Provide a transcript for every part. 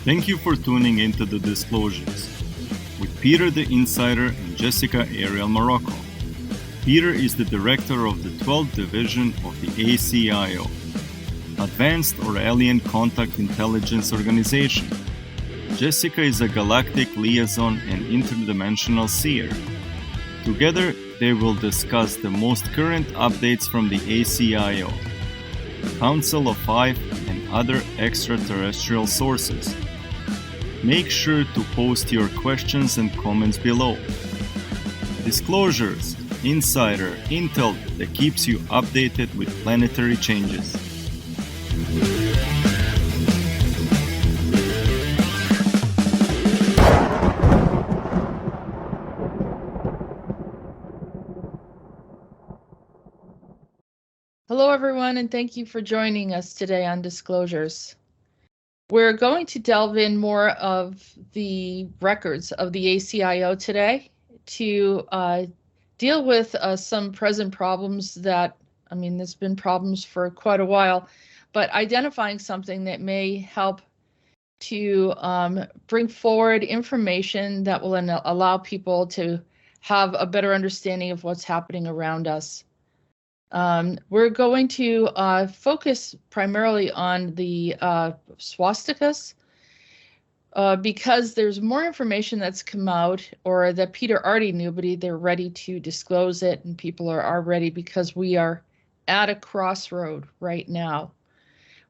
Thank you for tuning into the Disclosures with Peter the Insider and Jessica Arael Morocco. Peter is the director of the 12th Division of the ACIO, Advanced or Alien Contact Intelligence Organization. Jessica is a galactic liaison and interdimensional seer. Together, they will discuss the most current updates from the ACIO, Council of Five, and other extraterrestrial sources. Make sure to post your questions and comments below. Disclosures, insider intel that keeps you updated with planetary changes. Hello, everyone, and thank you for joining us today on Disclosures. We're going to delve in more of the records of the ACIO today to deal with some present problems that, there's been problems for quite a while, but identifying something that may help to bring forward information that will allow people to have a better understanding of what's happening around us. We're going to focus primarily on the swastikas because there's more information that's come out or that Peter already knew, but they're ready to disclose it, and people are ready because we are at a crossroad right now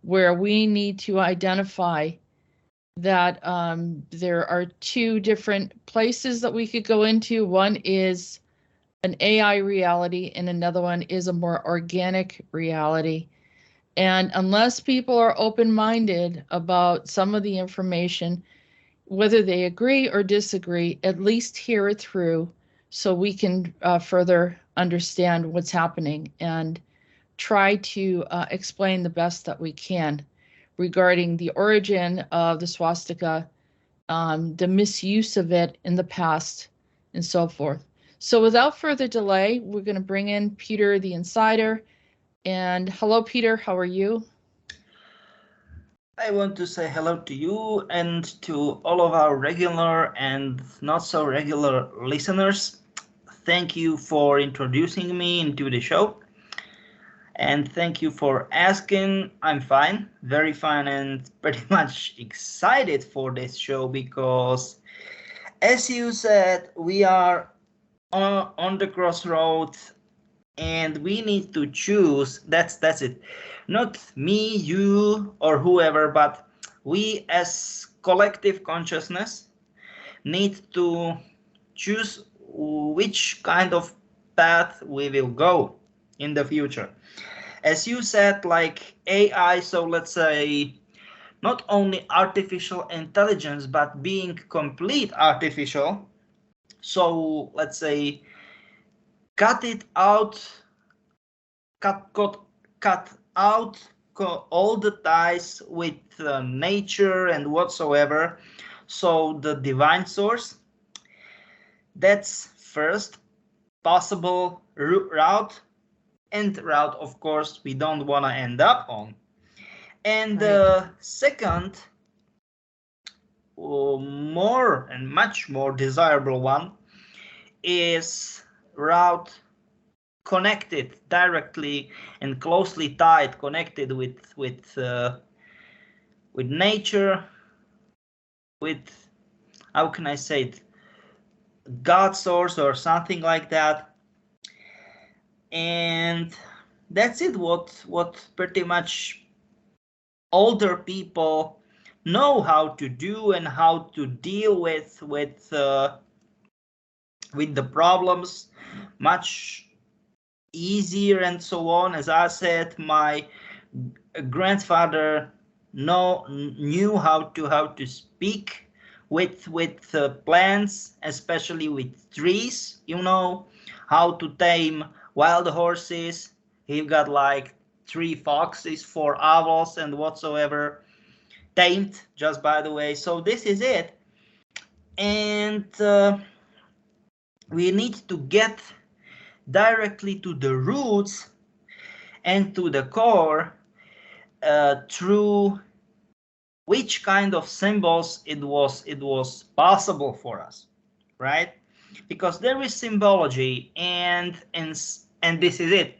where we need to identify that there are two different places that we could go into. One is an AI reality, and another one is a more organic reality. And unless people are open-minded about some of the information, whether they agree or disagree, at least hear it through so we can further understand what's happening and try to explain the best that we can regarding the origin of the swastika, the misuse of it in the past, and so forth. So without further delay, we're going to bring in Peter the Insider. And hello, Peter, how are you? I want to say hello to you and to all of our regular and not so regular listeners. Thank you for introducing me into the show. And thank you for asking. I'm fine, very fine, and pretty much excited for this show because, as you said, we are on the crossroads and we need to choose. That's it. Not me, you, or whoever, but we as collective consciousness need to choose which kind of path we will go in the future. As you said, like AI, so let's say not only artificial intelligence, but being complete artificial. So let's say cut out all the ties with nature and whatsoever. So the divine source, that's first possible route, and route of course we don't want to end up on. And the second, more and much more desirable one is route connected directly and closely tied, connected with nature, with, how can I say it, God source or something like that. And that's it. What pretty much older people know how to do and how to deal with the problems much easier and so on. As I said, my grandfather knew how to speak with plants, especially with trees. You know how to tame wild horses. He got like 3 foxes, 4 owls, and whatsoever tamed, just by the way. So this is it, and we need to get directly to the roots and to the core through which kind of symbols it was possible for us, right? Because there is symbology, and this is it.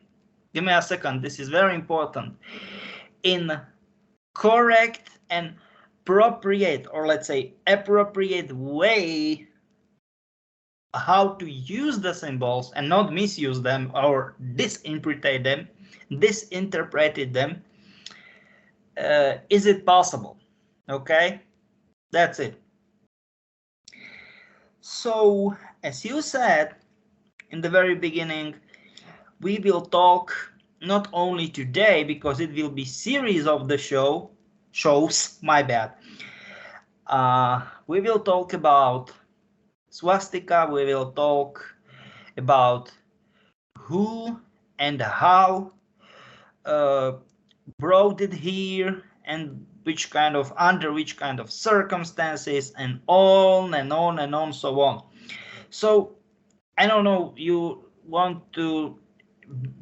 Give me a second. This is very important. In correct and appropriate, or let's say appropriate way, how to use the symbols and not misuse them or disinterpret them, is it possible? Okay, that's it. So, as you said in the very beginning, we will talk not only today, because it will be series of the shows, my bad. We will talk about swastika, we will talk about who and how brought it here, and under which kind of circumstances, and on and on and on, so on. So I don't know, you want to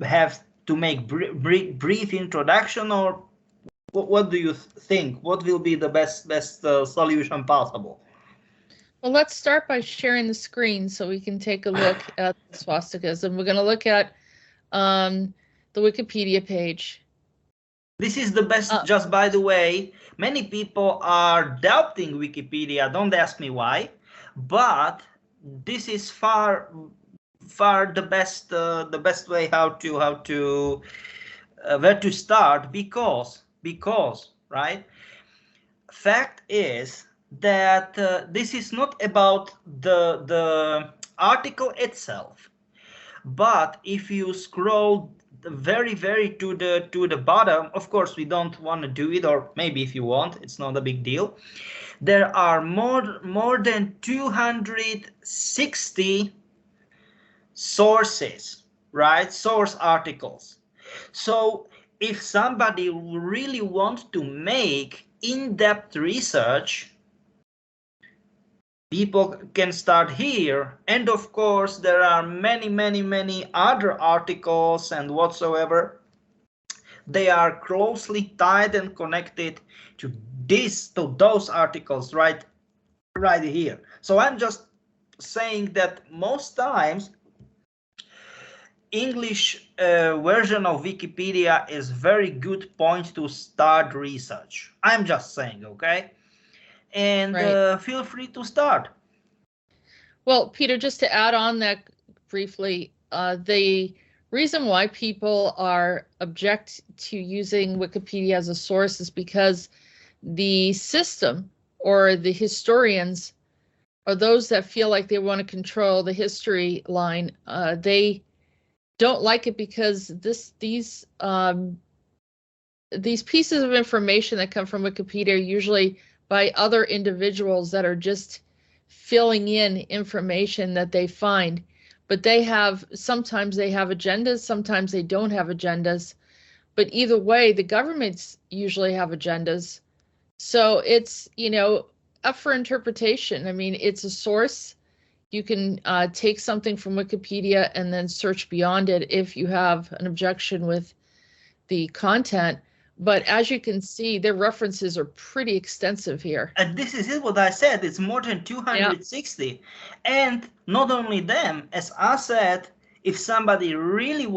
have to make brief introduction, or what do you think? What will be the best solution possible? Well, let's start by sharing the screen so we can take a look at the swastikas, and we're going to look at the Wikipedia page. This is the best, just by the way. Many people are doubting Wikipedia, don't ask me why, but this is far the best way how to where to start, because right, fact is that this is not about the article itself, but if you scroll very to the bottom, of course we don't want to do it, or maybe if you want, it's not a big deal. There are more than 260 sources, right? Source articles. So if somebody really wants to make in-depth research, people can start here. And of course, there are many other articles and whatsoever. They are closely tied and connected to those articles right here. So I'm just saying that most times English version of Wikipedia is very good point to start research. I'm just saying, okay? And right. Feel free to start. Well, Peter, just to add on that briefly, the reason why people are object to using Wikipedia as a source is because the system, or the historians, or those that feel like they want to control the history line, they don't like it, because these pieces of information that come from Wikipedia are usually by other individuals that are just filling in information that they find, but sometimes they have agendas, sometimes they don't have agendas, but either way, the governments usually have agendas. So it's, up for interpretation. I mean, it's a source. You can take something from Wikipedia and then search beyond it if you have an objection with the content. But as you can see, their references are pretty extensive here. And this is what I said. It's more than 260. Yeah. And not only them, as I said, if somebody really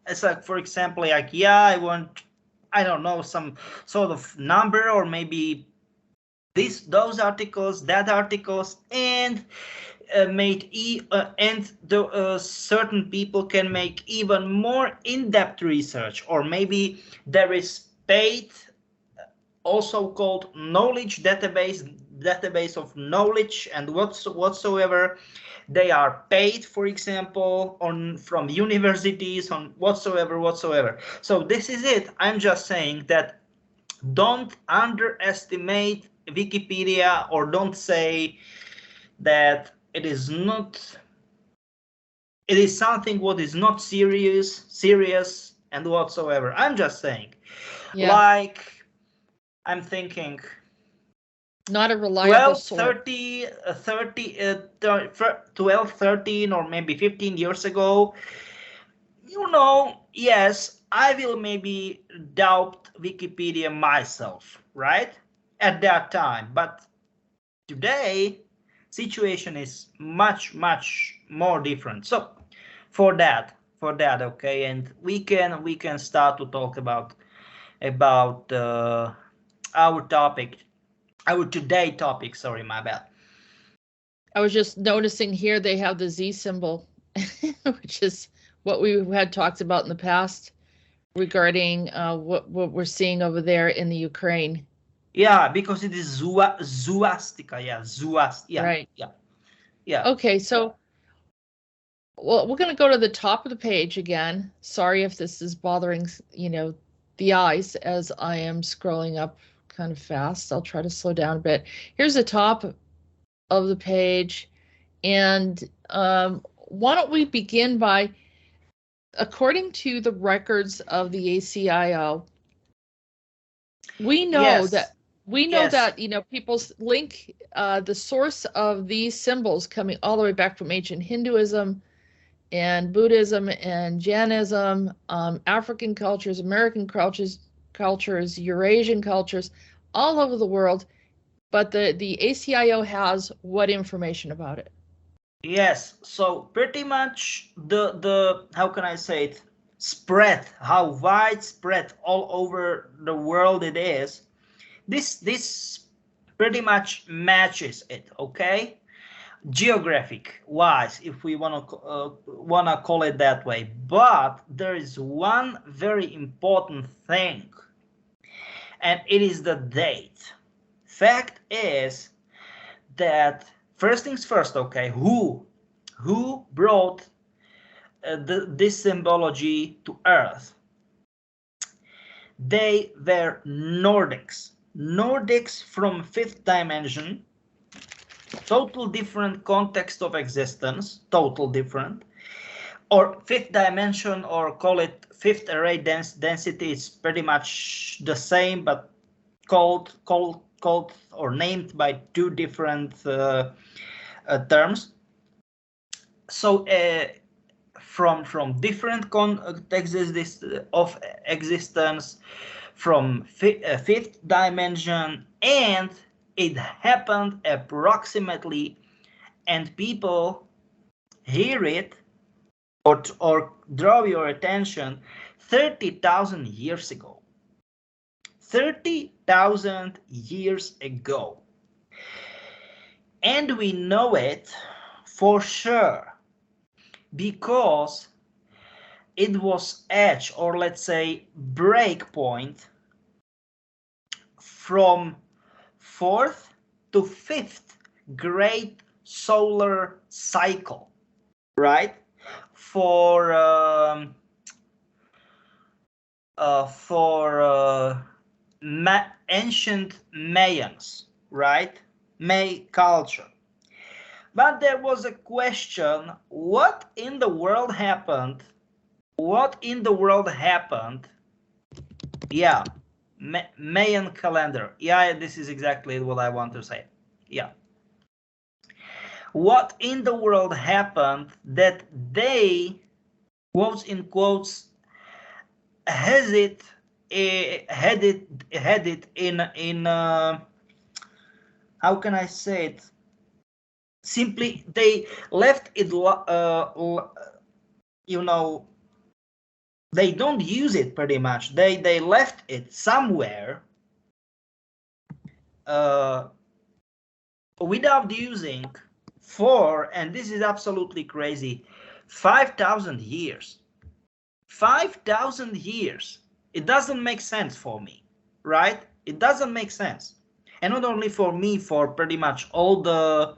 it's like, for example, like, yeah, I want, I don't know, some sort of number, or maybe those articles, that articles, and certain people can make even more in-depth research, or maybe there is paid, also called knowledge database of knowledge and whatsoever. They are paid, for example, from universities, on whatsoever. So this is it. I'm just saying that don't underestimate Wikipedia, or don't say that it is something what is not serious and whatsoever. I'm just saying, like, I'm thinking, not a reliable 12, 13, or maybe 15 years ago, yes, I will maybe doubt Wikipedia myself, right? at that time. But today, situation is much more different. So for that, okay, and we can start to talk about our topic, our today topic. Sorry, my bad. I was just noticing here they have the Z symbol, which is what we had talked about in the past regarding what we're seeing over there in the Ukraine. Yeah, because it is Swastika. Yeah, Swastika. Right. Yeah. Okay, so well, we're going to go to the top of the page again. Sorry if this is bothering, the eyes as I am scrolling up kind of fast. I'll try to slow down a bit. Here's the top of the page. And why don't we begin by, according to the records of the ACIO, we know that people link the source of these symbols coming all the way back from ancient Hinduism and Buddhism and Jainism, African cultures, American cultures, Eurasian cultures, all over the world. But the ACIO has what information about it? Yes, so pretty much the how can I say it, spread, how widespread all over the world it is. This pretty much matches it, okay? Geographic wise, if we wanna call it that way. But there is one very important thing, and it is the date. Fact is that first things first, okay, who brought this symbology to Earth? They were Nordics from fifth dimension, total different context of existence, total different, or fifth dimension, or call it fifth array density. It's pretty much the same, but called or named by two different terms. So from different contexts of existence, from fifth dimension, and it happened approximately, and people hear it or draw your attention 30,000 years ago. 30,000 years ago. And we know it for sure because it was edge, or let's say break point, from fourth to fifth great solar cycle, right? For ancient Mayans, right? May culture. But there was a question, what in the world happened? What in the world happened? Yeah, Mayan calendar. Yeah, this is exactly what I want to say. Yeah. What in the world happened that they, quotes in quotes, had it in how can I say it? Simply, they left it, they don't use it pretty much. They left it somewhere without using for, and this is absolutely crazy, 5,000 years. 5,000 years. It doesn't make sense for me, right? It doesn't make sense. And not only for me, for pretty much all the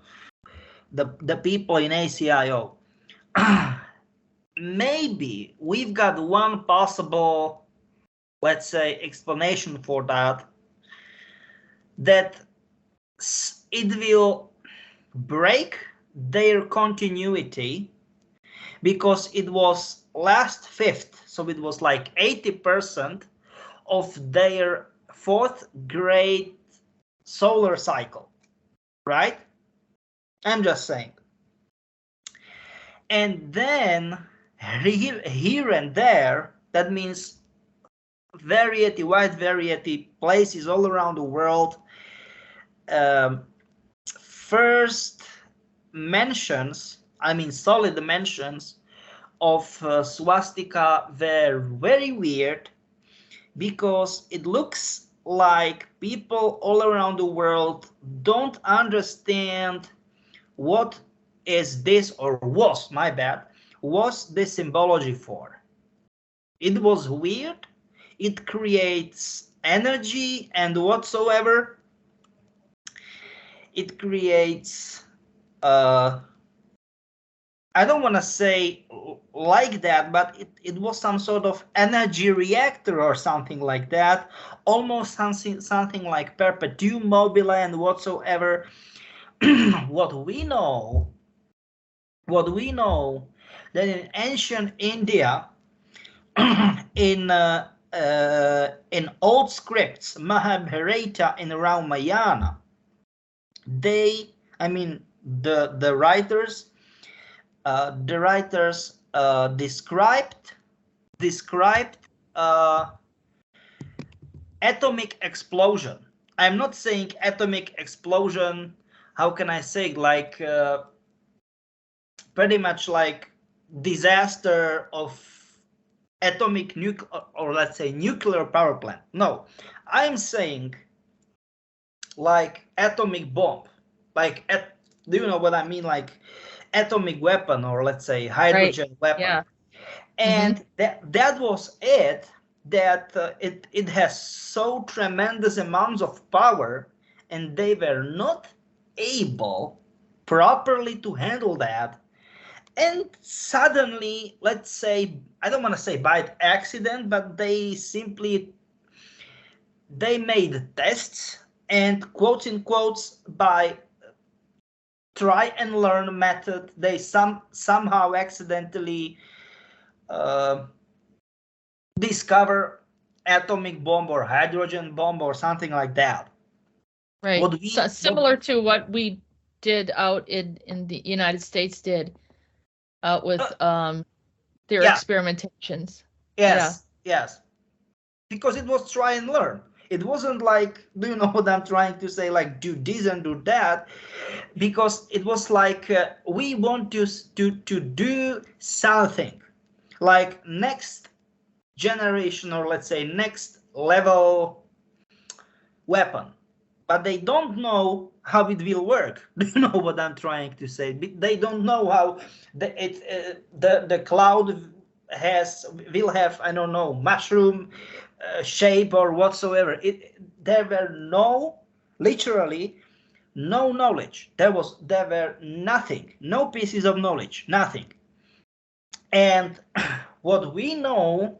people in ACIO. Maybe we've got one possible, let's say, explanation for that, that it will break their continuity because it was last fifth, so it was like 80% of their fourth great solar cycle, right? I'm just saying. And then here and there, that means variety, wide variety, places all around the world, first mentions, I mean solid mentions of swastika were very weird, because it looks like people all around the world don't understand what is this, or was, my bad, was the symbology for. It was weird, it creates energy and whatsoever. It creates I don't want to say like that, but it was some sort of energy reactor or something like that, almost something like perpetuum mobile and whatsoever. What we know that in ancient India, in old scripts, Mahabharata and Ramayana, the writers described atomic explosion. I'm not saying atomic explosion, how can I say, like pretty much like disaster of atomic or let's say nuclear power plant. No, I'm saying like atomic bomb, like do you know what I mean, like atomic weapon, or let's say hydrogen weapon. Yeah. And that was it, that it has so tremendous amounts of power, and they were not able properly to handle that. And suddenly, let's say, I don't want to say by accident, but they made tests, and quotes in quotes, by try and learn method, they somehow accidentally discover atomic bomb or hydrogen bomb or something like that. Right. Similar to what we did out in the United States did out with their experimentations. Yes. Because it was try and learn. It wasn't like, do you know what I'm trying to say, like do this and do that, because it was like we want to do something like next generation, or let's say next level weapon, but they don't know how it will work. Do you know what I'm trying to say? They don't know how the cloud will have, I don't know, mushroom shape or whatsoever. There were literally no knowledge. There were nothing, no pieces of knowledge, nothing. And what we know,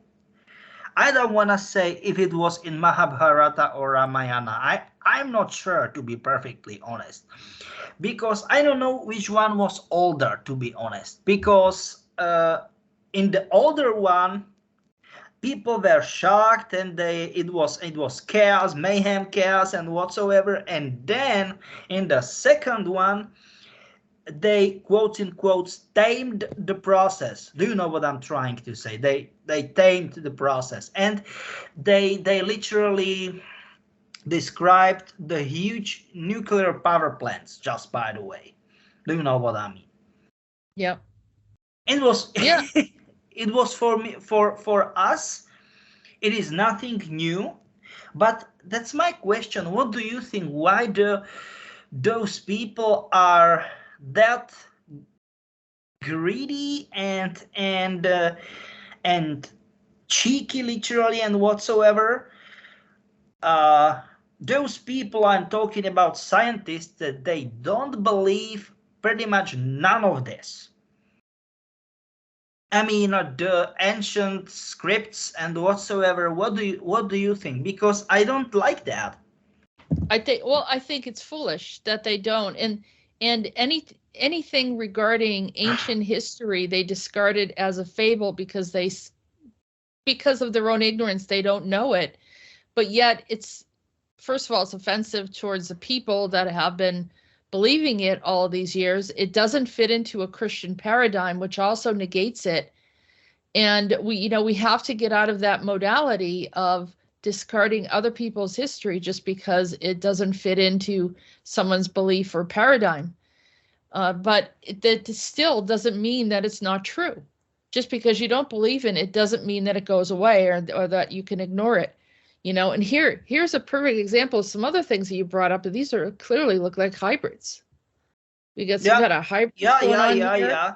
I don't want to say if it was in Mahabharata or Ramayana. I'm not sure, to be perfectly honest, because I don't know which one was older, to be honest, because in the older one, people were shocked, and it was chaos, mayhem, chaos, and whatsoever. And then in the second one, they quote in quotes tamed the process. Do you know what I'm trying to say? They tamed the process, and they literally described the huge nuclear power plants, just by the way. Do you know what I mean? Yeah. It was it was for us, it is nothing new. But that's my question. What do you think? Why those people are that greedy and cheeky, literally, and whatsoever? Those people, I'm talking about scientists, that they don't believe pretty much none of this. I mean, the ancient scripts and whatsoever. What do you think? Because I don't like that. I think it's foolish that they don't. And anything regarding ancient history, they discarded as a fable because of their own ignorance, they don't know it. But yet first of all, it's offensive towards the people that have been believing it all these years. It doesn't fit into a Christian paradigm, which also negates it. And we have to get out of that modality of discarding other people's history just because it doesn't fit into someone's belief or paradigm. But that still doesn't mean that it's not true. Just because you don't believe in it doesn't mean that it goes away or that you can ignore it. And here's a perfect example of some other things that you brought up. And these are clearly look like hybrids. We got a hybrid going on here. Yeah.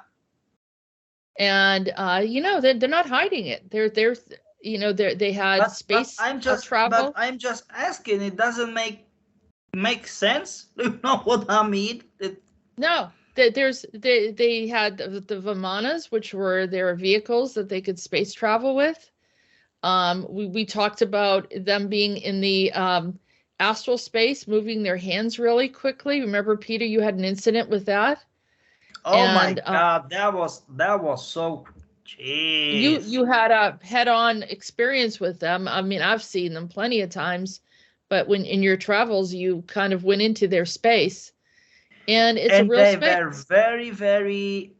And they're not hiding it. They had space travel. But I'm just asking. It doesn't make sense. Do you know what I mean? No. They had the Vimanas, which were their vehicles that they could space travel with. We talked about them being in the astral space, moving their hands really quickly. Remember, Peter, you had an incident with that. Oh my God, that was so. Jeez. You had a head-on experience with them. I mean, I've seen them plenty of times, but when in your travels, you kind of went into their space. And it's a real space. They were very, very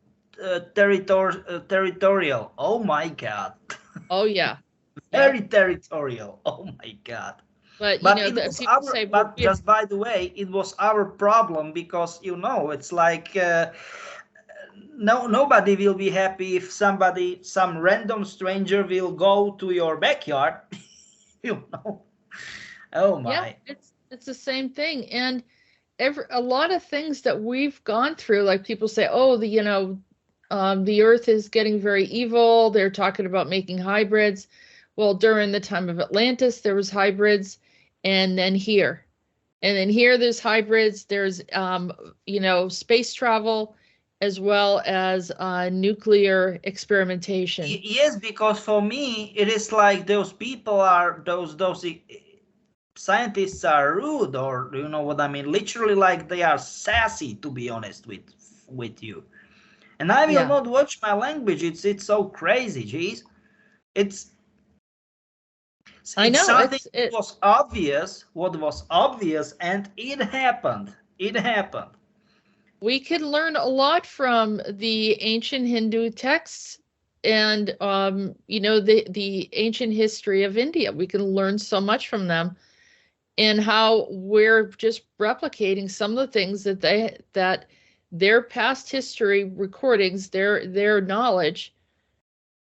territorial. Oh my God. Oh yeah. Very territorial. Oh my God. But just by the way, it was our problem because it's like nobody will be happy if some random stranger will go to your backyard. Oh my. Yeah, it's the same thing. And a lot of things that we've gone through, like people say, oh, the earth is getting very evil. They're talking about making hybrids. Well, during the time of Atlantis, there was hybrids. And then here there's hybrids. There's, space travel as well as nuclear experimentation. Yes, because for me, it is like those people are those scientists are rude, or you know what I mean, literally like they are sassy, to be honest with you. And I will not watch my language. It's so crazy, geez. I know it was obvious what was obvious, and it happened. We can learn a lot from the ancient Hindu texts and the ancient history of India. We can learn so much from them. And how we're just replicating some of the things that their past history recordings, their knowledge,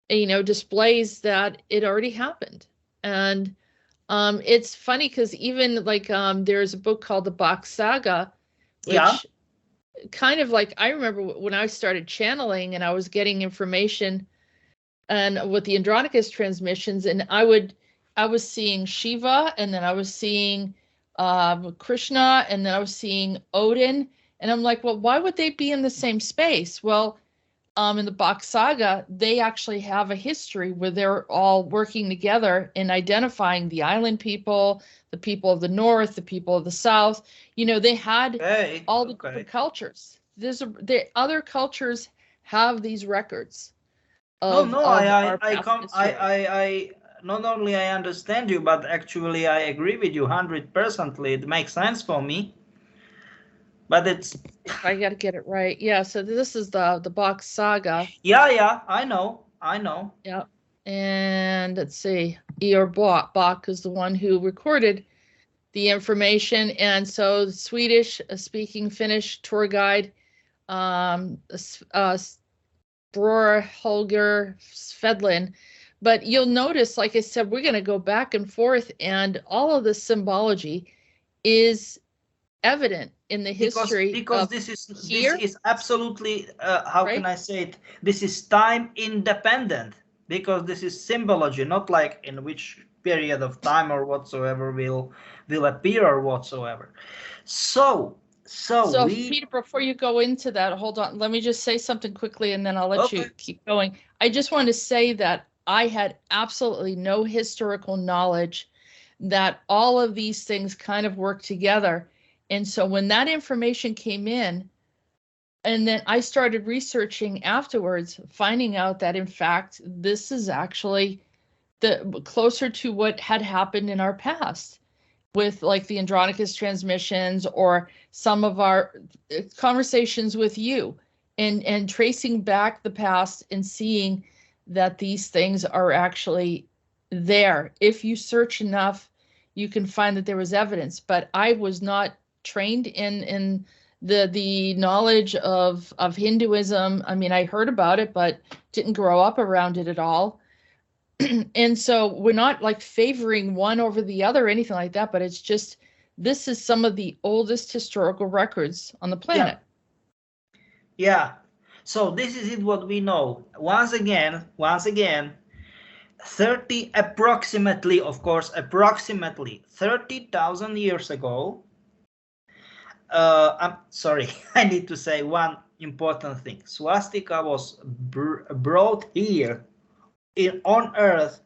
displays that it already happened. And it's funny because even like there's a book called the Bach Saga, which kind of like I remember when I started channeling and I was getting information and with the Andronetalks transmissions, and I was seeing Shiva, and then I was seeing Krishna, and then I was seeing Odin. And I'm like, well, why would they be in the same space? Well, in the Bach Saga, they actually have a history where they're all working together in identifying the island people, the people of the north, the people of the south. They had all the different cultures. The other cultures have these records. I not only I understand you, but actually I agree with you 100%. It makes sense for me. But I got to get it right. Yeah. So this is the Bach Saga. Yeah. I know. Yeah. And let's see. Bach is the one who recorded the information. And so the Swedish speaking Finnish tour guide, Bror Holger Svedlin. But you'll notice, like I said, we're going to go back and forth, and all of the symbology is evident in the history because this is absolutely can I say it, this is time independent, because this is symbology, not like in which period of time or whatsoever will appear or whatsoever. So Peter, before you go into that, hold on, let me just say something quickly and then I'll let you keep going. I just want to say that I had absolutely no historical knowledge that all of these things kind of work together. And so when that information came in, and then I started researching afterwards, finding out that in fact, this is actually the closer to what had happened in our past with like the Andronetalks transmissions or some of our conversations with you, and tracing back the past and seeing that these things are actually there. If you search enough, you can find that there was evidence. But I was not trained in the knowledge of Hinduism. I mean, I heard about it, but didn't grow up around it at all. And so we're not like favoring one over the other or anything like that, but it's just this is some of the oldest historical records on the planet. Yeah. So this is it what we know. Once again, 30 approximately, of course, approximately 30,000 years ago. I'm sorry, I need to say one important thing. Swastika was brought here on Earth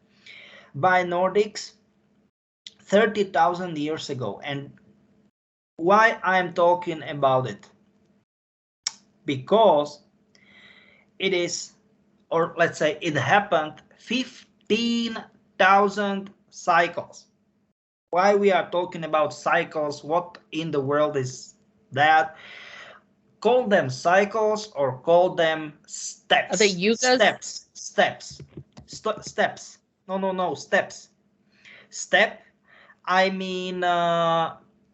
by Nordics 30,000 years ago. And why I'm talking about it? Because it is, or let's say it happened 15,000 cycles. Why we are talking about cycles? What in the world is that? Call them cycles or call them steps. Are they yugas? Steps. No, steps. Step, I mean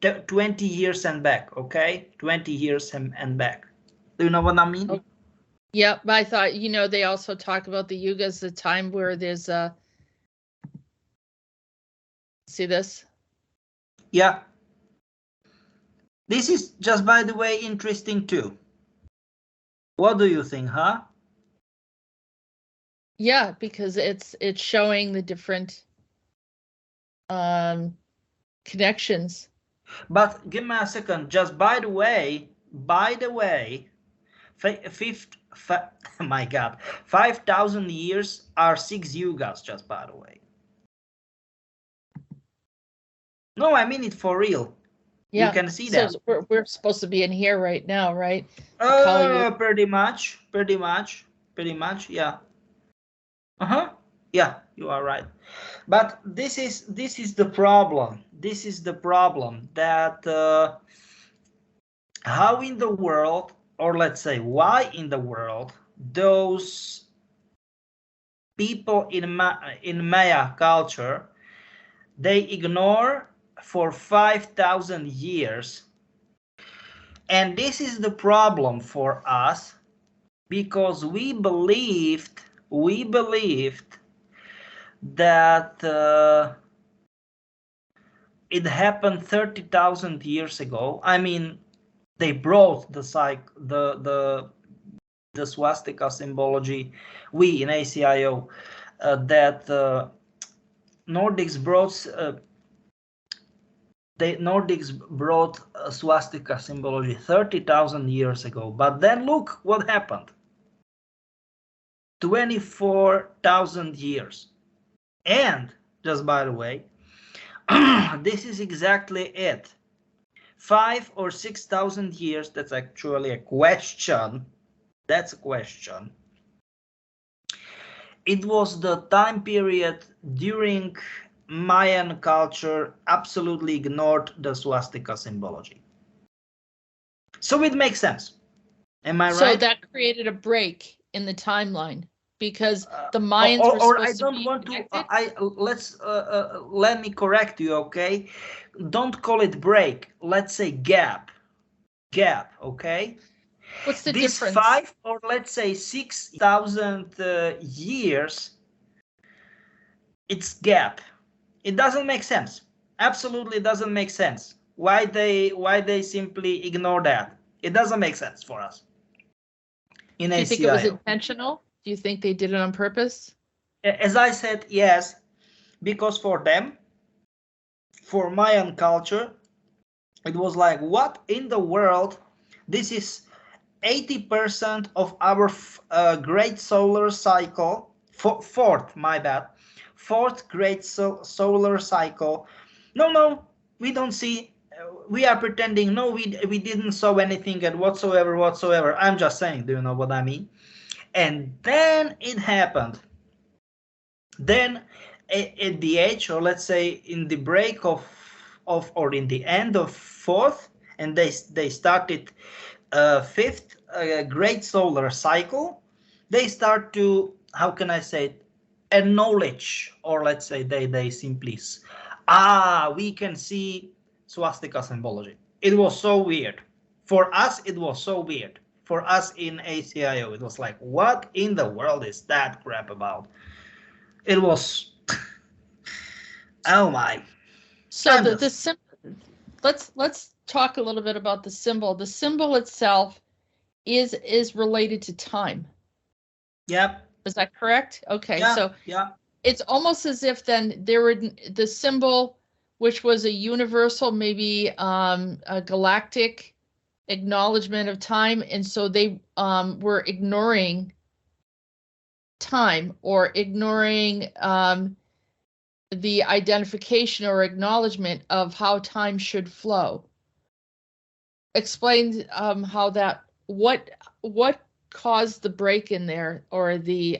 20 years and back, okay? 20 years and back. Do you know what I mean? Oh, yeah, but I thought, you know, they also talk about the yugas, the time where there's a... See this? Yeah. This is just, by the way, interesting too. What do you think, huh? Yeah, because it's showing the different connections. But give me a second. Just by the way, my God, 5,000 years are 6 yugas. Just by the way. No, I mean it for real. Yeah, you can see that. So we're supposed to be in here right now, right? Pretty much. Yeah. Yeah, you are right. But this is the problem. This is the problem that how in the world, or let's say why in the world, those people in Maya culture, they ignore for 5,000 years. And this is the problem for us, because we believed that it happened 30,000 years ago. I mean, they brought the swastika symbology, we in ACIO, that Nordics brought swastika symbology 30,000 years ago. But then look what happened. 24,000 years. And just by the way, this is exactly it. 5 or 6,000 years, that's actually a question. That's a question. It was the time period during Mayan culture absolutely ignored the swastika symbology. So it makes sense. Am I right? So that created a break in the timeline because the Mayans were supposed to be connected? Let me correct you, okay? Don't call it break. Let's say gap. Gap, okay? What's the this difference? 5 or let's say 6,000 years, it's gap. It doesn't make sense. Absolutely doesn't make sense. Why they simply ignore that? It doesn't make sense for us. Do you think it was intentional? Do you think they did it on purpose? As I said, yes, because for them, for Mayan culture, it was like, what in the world? This is 80% of our great solar cycle, fourth great solar cycle. No, we don't see, we are pretending, no, we didn't saw anything and whatsoever. I'm just saying, do you know what I mean? And then it happened. Then at the age, or let's say in the break of or in the end of fourth, and they started fifth great solar cycle, they start to, how can I say it, acknowledge, or let's say they simply we can see swastika symbology. It was so weird. For us, it was so weird. For us in ACIO, it was like, what in the world is that crap about? It was, oh my. So let's talk a little bit about the symbol. The symbol itself is related to time. Yep. Is that correct? Okay. Yeah, So yeah. it's almost as if then there were the symbol, which was a universal, maybe a galactic acknowledgement of time, and so they were ignoring time or ignoring the identification or acknowledgement of how time should flow. Explain how that, what caused the break in there, or the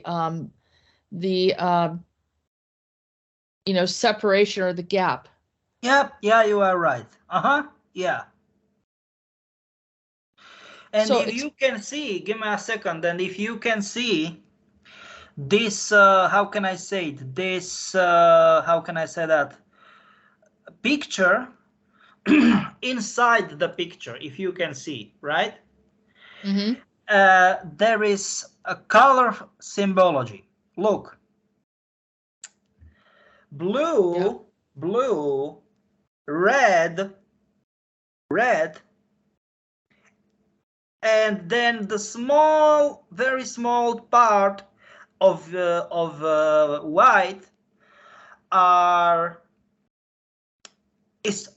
separation or the gap. Yep, yeah, you are right. Yeah. And So if you can see, give me a second, and if you can see this, how can I say it? This, how can I say that? Picture, inside the picture, if you can see, right? There is a color symbology. Look. Blue, blue, red, red, and then the small, very small part of white is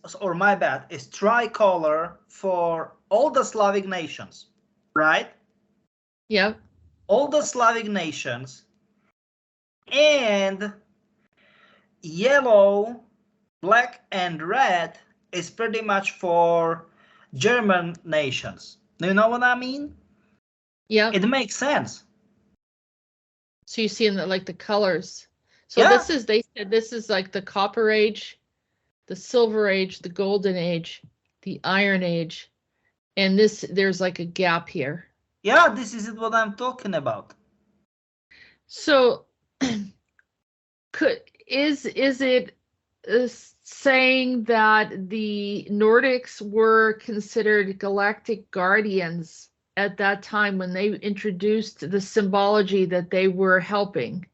tricolor for all the Slavic nations, right? Yeah. All the Slavic nations, and yellow, black, and red is pretty much for German nations. Do you know what I mean? Yeah. It makes sense. So you see in the colors. So this is, they said this is like the Copper Age, the Silver Age, the Golden Age, the Iron Age, and there's like a gap here. Yeah, this is what I'm talking about. So is it saying that the Nordics were considered galactic guardians at that time when they introduced the symbology that they were helping?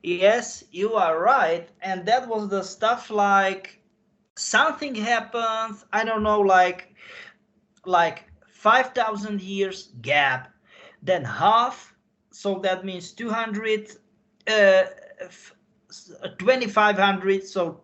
Yes, you are right. And that was the stuff like something happens, I don't know, like 5,000 years gap, then half, so that means 200, 2,500, so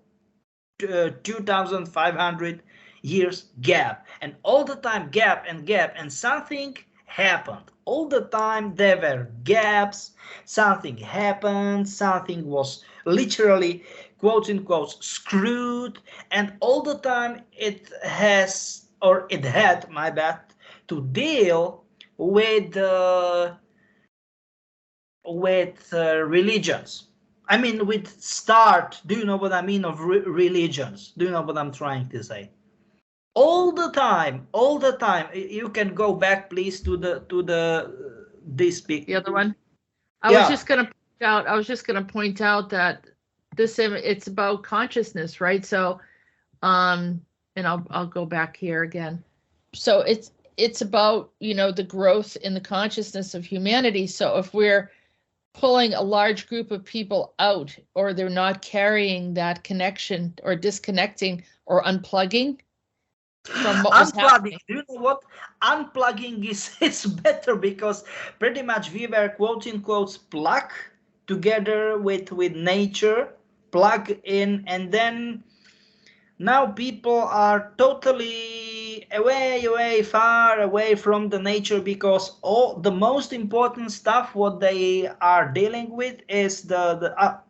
2,500 years gap, and all the time gap, and something happened. All the time there were gaps, something happened, something was literally quote unquote screwed, and all the time it had, my bad, to deal with religions. I mean, with start, do you know what I mean, of religions? Do you know what I'm trying to say? All the time. You can go back, please, to this picture. The other one. I was just gonna point out that it's about consciousness, right? So, and I'll go back here again. So it's about, the growth in the consciousness of humanity. So if we're pulling a large group of people out, or they're not carrying that connection, or disconnecting, or unplugging from what was happening. Do you know what? Unplugging is better, because pretty much we were quote unquote plug together with nature, plug in, and then now people are totally far away from the nature, because all the most important stuff what they are dealing with is are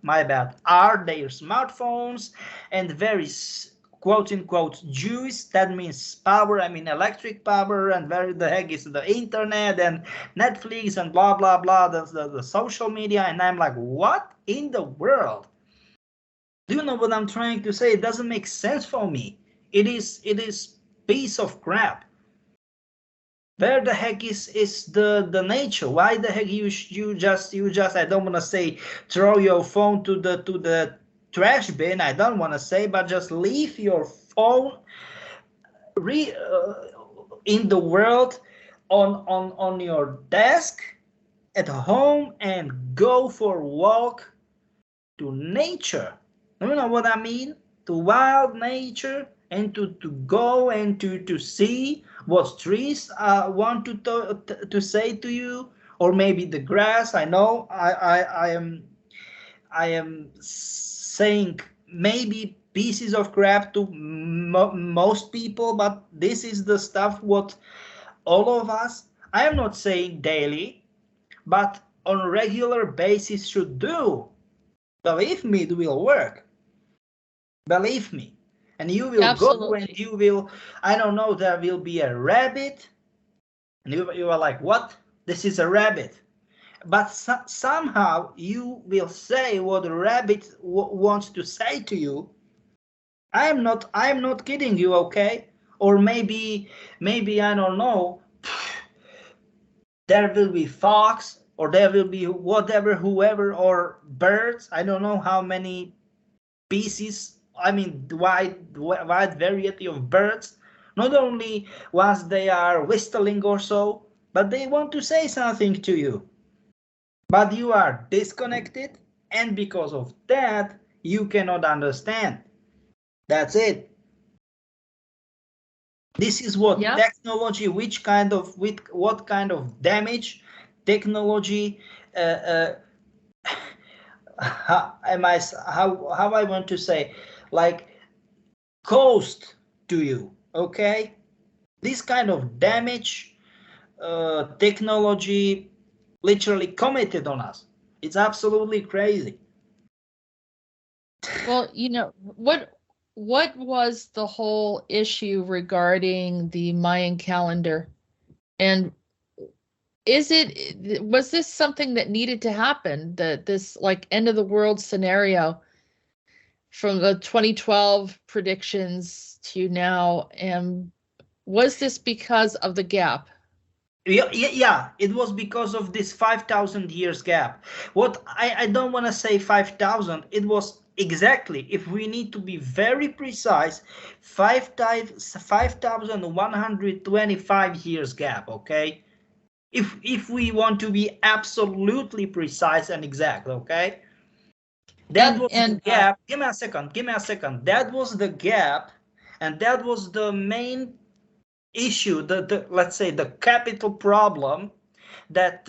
their smartphones and very quote unquote juice, that means power, I mean electric power, and where the heck is the internet and Netflix and blah blah blah, the social media, and I'm like, what in the world? Do you know what I'm trying to say? It doesn't make sense for me. It is piece of crap. Where the heck is the nature? Why the heck you just I don't want to say throw your phone to the trash bin. I don't want to say, but just leave your phone in the world on your desk at home and go for a walk to nature. You know what I mean? To wild nature, and to go and to see what trees want to say to you, or maybe the grass. I know I am saying maybe pieces of crap to most people, but this is the stuff what all of us, I am not saying daily, but on a regular basis should do. Believe me, it will work. Believe me. And you will go and you will, I don't know, there will be a rabbit. And you are like, what? This is a rabbit. But somehow you will say what the rabbit wants to say to you. I am not kidding you, okay? Or maybe I don't know, there will be fox, or there will be whatever, whoever, or birds. I don't know how many species, I mean wide variety of birds, not only once they are whistling or so, but they want to say something to you. But you are disconnected, and because of that, you cannot understand. That's it. This is what technology, what kind of damage technology how I want to say, like, caused to you, okay? This kind of damage technology literally committed on us. It's absolutely crazy. Well, you know, what was the whole issue regarding the Mayan calendar? And was this something that needed to happen, that this like end of the world scenario from the 2012 predictions to now, and was this because of the gap? Yeah, it was because of this 5,000 years gap. What I don't want to say 5,000, it was exactly, if we need to be very precise, 5,125 years gap, okay? If we want to be absolutely precise and exact, okay? That was the gap. Give me a second. That was the gap, and that was the main issue, the let's say the capital problem that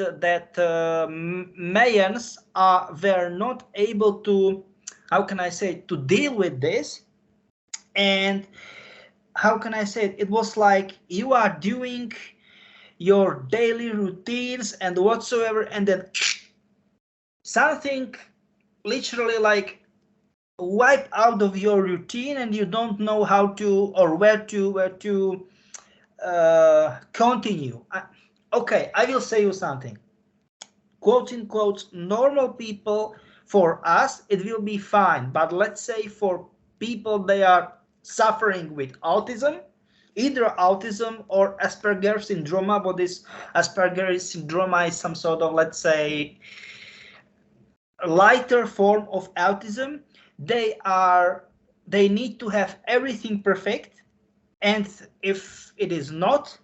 Mayans were not able to, how can I say, to deal with this. And how can I say it? It was like you are doing your daily routines and whatsoever, and then something literally like wipe out of your routine, and you don't know how to or where to continue. Okay, I will say you something. Quote in quotes, normal people, for us it will be fine, but let's say for people they are suffering with autism, either autism or Asperger's syndrome, but this Asperger's syndrome is some sort of, let's say, lighter form of autism. They need to have everything perfect, and if it is not,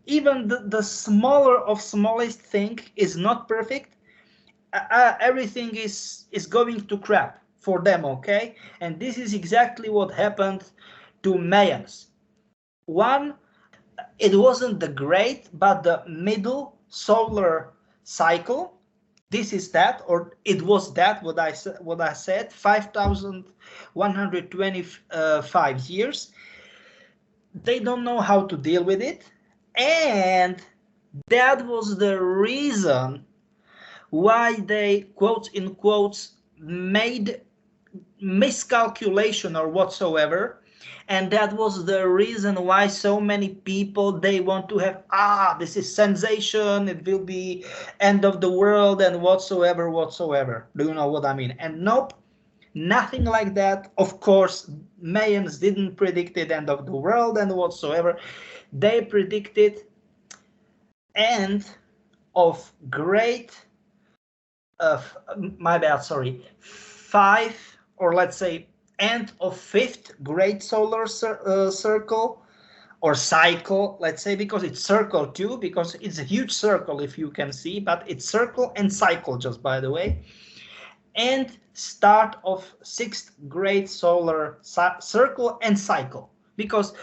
even the smaller of smallest thing is not perfect, everything is going to crap for them, okay? And this is exactly what happened to Mayans. One, it wasn't the great, but the middle solar cycle. This is that, or it was that, what I said, 5,125 years. They don't know how to deal with it, and that was the reason why they, quotes in quotes, made miscalculation or whatsoever. And that was the reason why so many people, they want to have, this is sensation, it will be end of the world and whatsoever. Do you know what I mean? And nope, nothing like that. Of course, Mayans didn't predict the end of the world and whatsoever. They predicted end of great, my bad, sorry, 5, or let's say end of 5th great solar circle or cycle, let's say, because it's circle too, because it's a huge circle if you can see, but it's circle and cycle, just by the way, and start of 6th great solar circle and cycle. Because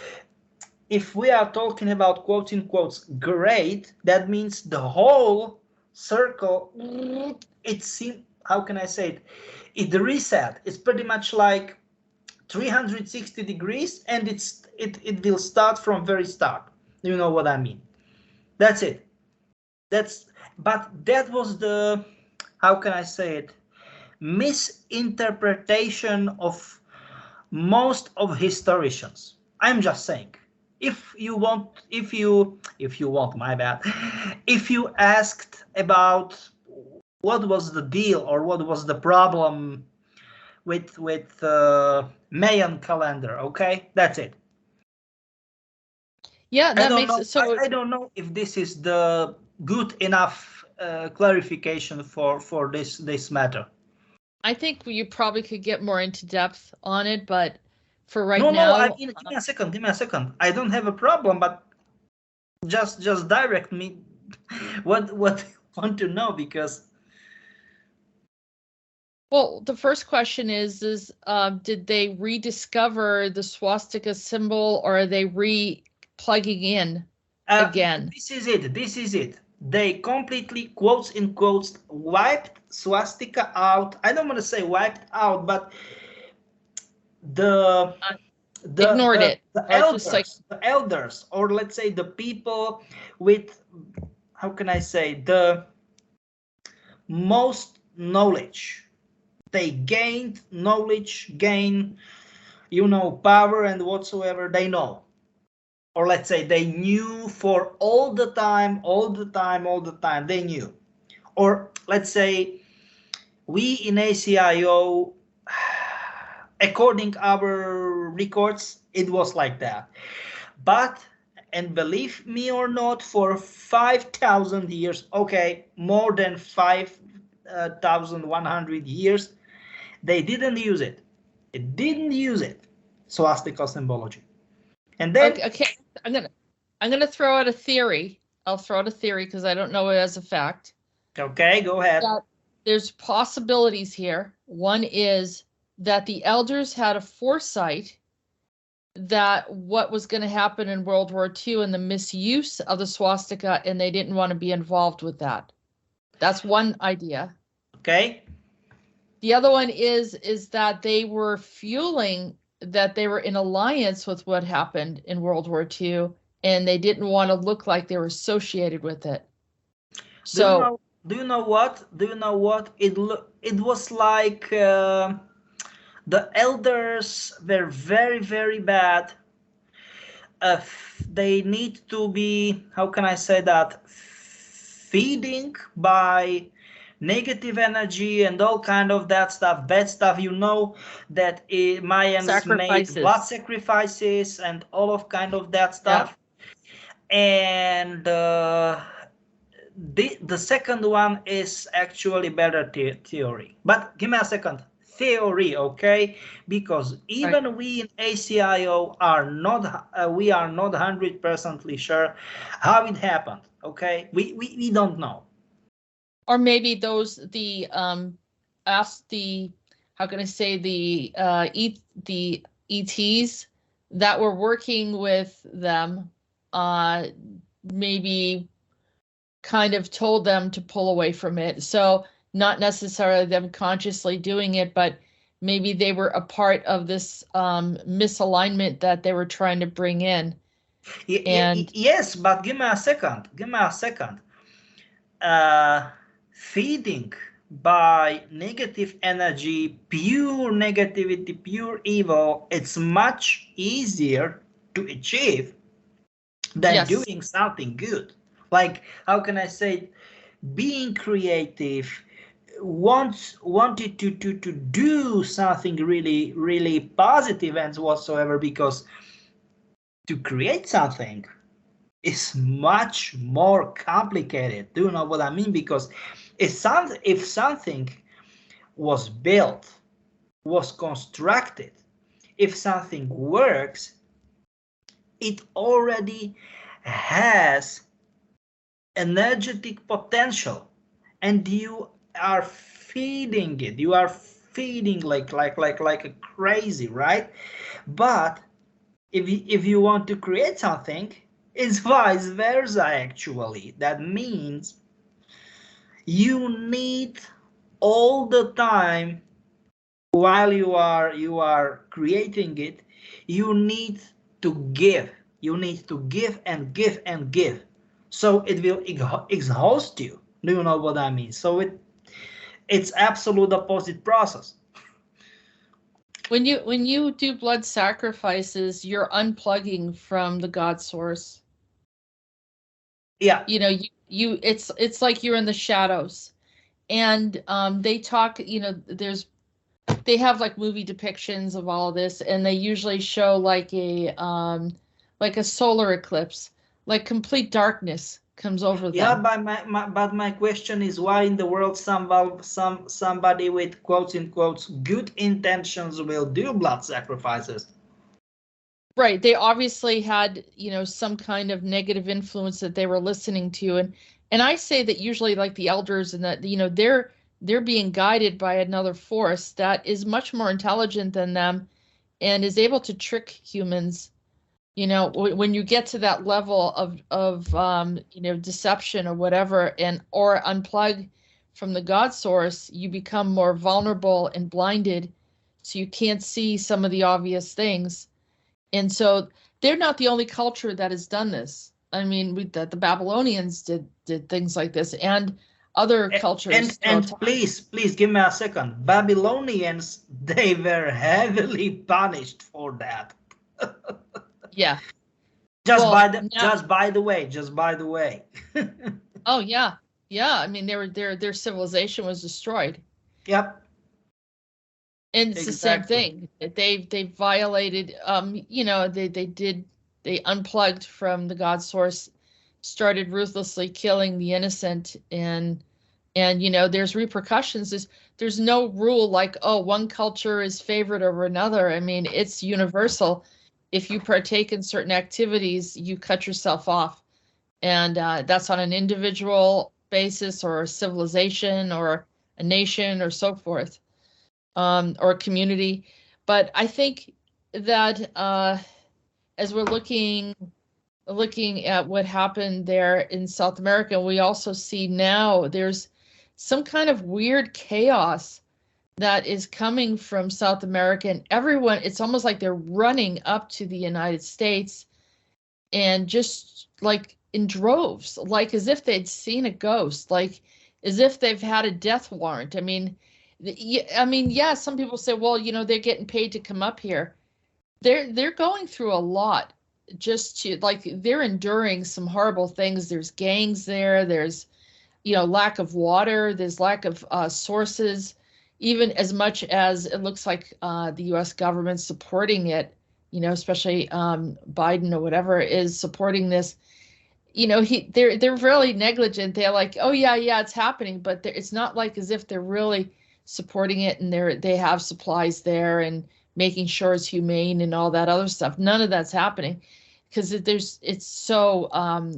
if we are talking about quotes in quotes great, that means the whole circle, it seems, how can I say it? It reset. It's pretty much like 360 degrees, and it will start from very start. You know what I mean? That's it. But that was the, how can I say it, misinterpretation of most of historians. I'm just saying. If you want, my bad, if you asked about what was the deal or what was the problem with Mayan calendar, okay, that's it. Yeah, that makes it so. I don't know if this is the good enough clarification for this matter. I think you probably could get more into depth on it, but for right now. No, I mean, give me a second. I don't have a problem, but just direct me what you want to know, because. Well, the first question is did they rediscover the swastika symbol, or are they plugging in again? This is it. They completely, quotes in quotes, wiped swastika out. I don't want to say wiped out, but ignored it. The elders, or let's say the people with, how can I say, the most knowledge. They gained knowledge, power and whatsoever they know. Or let's say they knew for all the time, they knew. Or let's say we in ACIO, according our records, it was like that. But, and believe me or not, for 5,000 years, okay, more than 5,100 years, they didn't use it. It didn't use it. Swastika symbology. And then okay, I'm gonna throw out a theory. I'll throw out a theory because I don't know it as a fact. Okay, go ahead. There's possibilities here. One is that the elders had a foresight that what was going to happen in World War II and the misuse of the swastika, and they didn't want to be involved with that. That's one idea. Okay. The other one is that they were fueling, that they were in alliance with what happened in World War II, and they didn't want to look like they were associated with it. So do you know what? It was like the elders were very, very bad. They need to be, how can I say that, feeding by negative energy and all kind of that stuff, bad stuff. That Mayans made blood sacrifices and all of kind of that stuff. Yeah. And the second one is actually better theory. But give me a second. Theory, okay? Because even we in ACIO are not 100% sure how it happened. Okay, we don't know. Or maybe how can I say, the ETs that were working with them maybe kind of told them to pull away from it. So not necessarily them consciously doing it, but maybe they were a part of this misalignment that they were trying to bring in. Yes, but give me a second. Feeding by negative energy, pure negativity, pure evil, it's much easier to achieve than doing something good. Like, how can I say, being creative, wanted to do something really, really positive and whatsoever, because to create something, is much more complicated. Do you know what I mean? Because if something was built, was constructed, if something works, it already has energetic potential, and you are feeding it. You are feeding like a crazy, right? But if you want to create something, it's vice versa actually. That means you need all the time, while you are creating it, you need to give. You need to give and give and give, so it will exhaust you. Do you know what I mean? So it's absolute opposite process. When you do blood sacrifices, you're unplugging from the God source. Yeah. You know, you it's like you're in the shadows. And they talk, you know, they have like movie depictions of all this, and they usually show like a solar eclipse, like complete darkness comes over Yeah, them. but my question is, why in the world somebody with quotes in quotes good intentions will do blood sacrifices? Right. They obviously had, you know, some kind of negative influence that they were listening to. And I say that usually like the elders and that, you know, they're being guided by another force that is much more intelligent than them and is able to trick humans. You know, when you get to that level of you know, deception or whatever, and or unplug from the God source, you become more vulnerable and blinded, so you can't see some of the obvious things. And so they're not the only culture that has done this. I mean, the Babylonians did things like this, and other cultures And throughout time. please give me a second. Babylonians, they were heavily punished for that. Yeah. Just Well, just by the way. oh yeah, yeah. I mean, their civilization was destroyed. Yep. And it's the same Exactly. thing. They violated, you know, they unplugged from the God source, started ruthlessly killing the innocent, and you know, there's repercussions. There's no rule like, oh, one culture is favored over another. I mean, it's universal. If you partake in certain activities, you cut yourself off, and that's on an individual basis or a civilization or a nation or so forth, or community. But I think that as we're looking at what happened there in South America, we also see now there's some kind of weird chaos that is coming from South America, and everyone, it's almost like they're running up to the United States, and just like in droves, like as if they'd seen a ghost, like as if they've had a death warrant. I mean, yeah, some people say, well, you know, they're getting paid to come up here. They're going through a lot, just to, like, they're enduring some horrible things. There's gangs there. There's, you know, lack of water. There's lack of sources, even as much as it looks like the U.S. government supporting it, you know, especially Biden or whatever is supporting this. You know, they're really negligent. They're like, oh yeah, it's happening, but it's not like as if they're really supporting it, and they have supplies there and making sure it's humane and all that other stuff. None of that's happening because it's so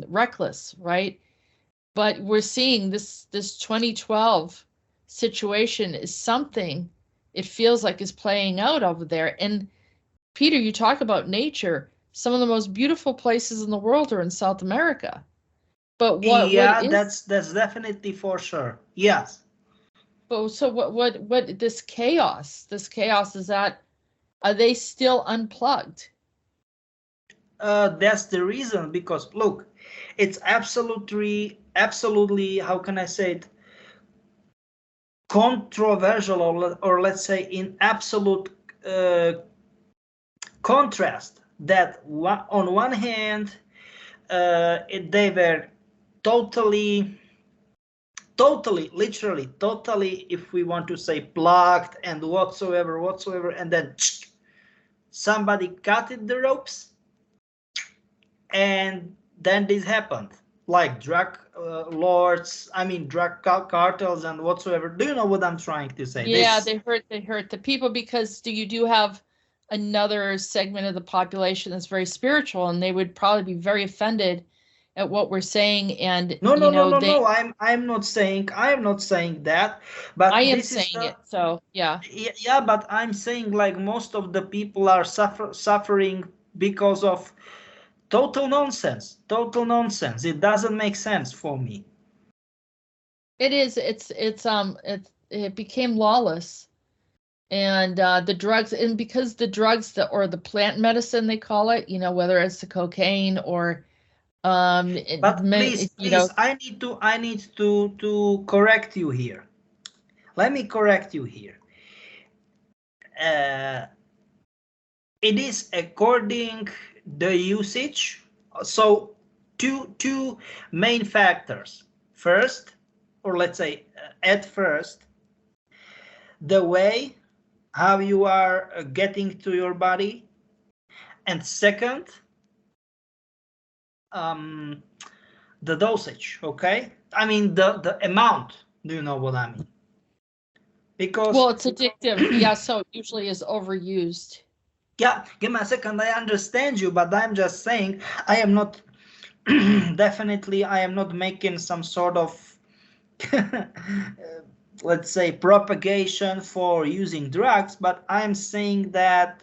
reckless, right? But we're seeing this 2012 situation is something, it feels like, is playing out over there. And Peter, you talk about nature. Some of the most beautiful places in the world are in South America. But what Yeah, is, that's definitely for sure. Yes. but so what this chaos? This chaos is that, are they still unplugged? That's the reason, because look, it's absolutely, how can I say it, controversial, or let's say in absolute contrast, that on one hand, they were totally, literally, totally, if we want to say, plugged and whatsoever, and then somebody cut the ropes, and then this happened, like drug lords, I mean drug cartels and whatsoever. Do you know what I'm trying to say? Yeah, This, they hurt the people because you do have another segment of the population that's very spiritual, and they would probably be very offended at what we're saying. And no, you know, no. I'm not saying that, but I am this is saying it. So yeah, yeah, but I'm saying like most of the people are suffering because of total nonsense. Total nonsense. It doesn't make sense for me. it is. It became lawless, and the drugs, and because the drugs that, or the plant medicine they call it, you know, whether it's the cocaine or But please, you know, I need to correct you here. Let me correct you here. It is according the usage. So two main factors. First, or let's say at first, the way how you are getting to your body, and second, the dosage. Okay, I mean the amount. Do you know what I mean? Because well, it's addictive. Yeah, so it usually is overused. yeah, give me a second. I understand you, but I'm just saying I am not definitely I am not making some sort of let's say propagation for using drugs, but I'm saying that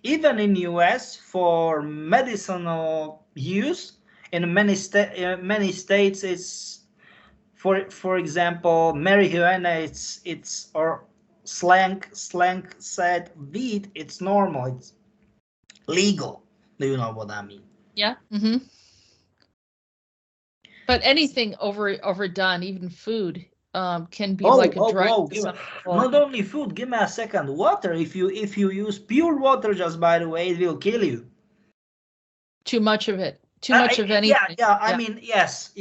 even in US for medicinal use in many states it's for example marijuana, it's or slang said weed, it's normal, it's legal. Do you know what I mean? Yeah. Mm-hmm. But anything overdone, even food, can be like a drug to some people. Not only food, give me a second. Water, if you use pure water, just by the way, it will kill you. Too much of it. Too much of anything. Yeah. I mean, yes.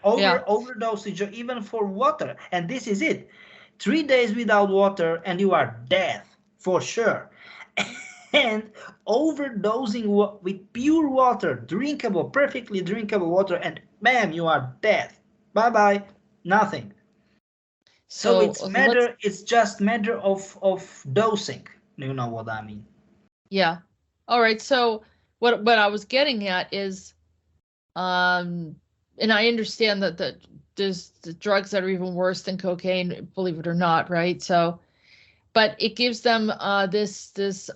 Overdosage, even for water, and this is it. 3 days without water, and you are dead for sure. And overdosing with pure water, drinkable, perfectly drinkable water, and bam, you are dead. Bye bye, nothing. So it's just matter of dosing. You know what I mean? Yeah. All right. So what I was getting at is, and I understand that there's the drugs that are even worse than cocaine, believe it or not, right? So, but it gives them this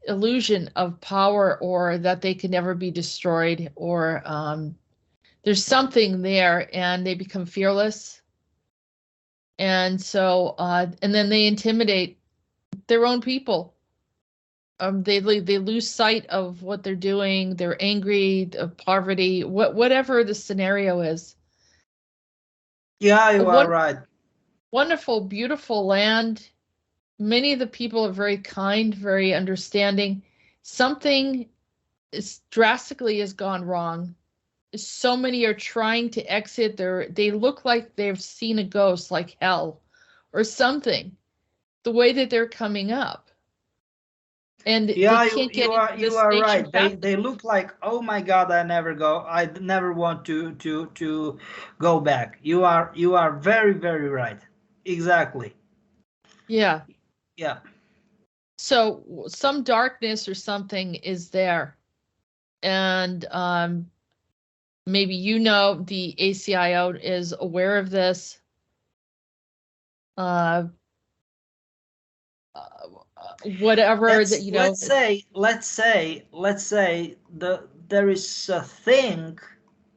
illusion of power, or that they can never be destroyed, or there's something there, and they become fearless. And so, and then they intimidate their own people. They lose sight of what they're doing. They're angry, of poverty, whatever the scenario is. Yeah, you are right. Wonderful, beautiful land. Many of the people are very kind, very understanding. Something is drastically has gone wrong. So many are trying to exit. They look like they've seen a ghost, like hell or something, the way that they're coming up. And yeah, they can't you get are right. They look like, oh my God, I never want to go back. You are very, very right. Exactly. Yeah. Yeah. So some darkness or something is there. And maybe you know the ACIO is aware of this. Whatever that, you know. Let's say there is a thing,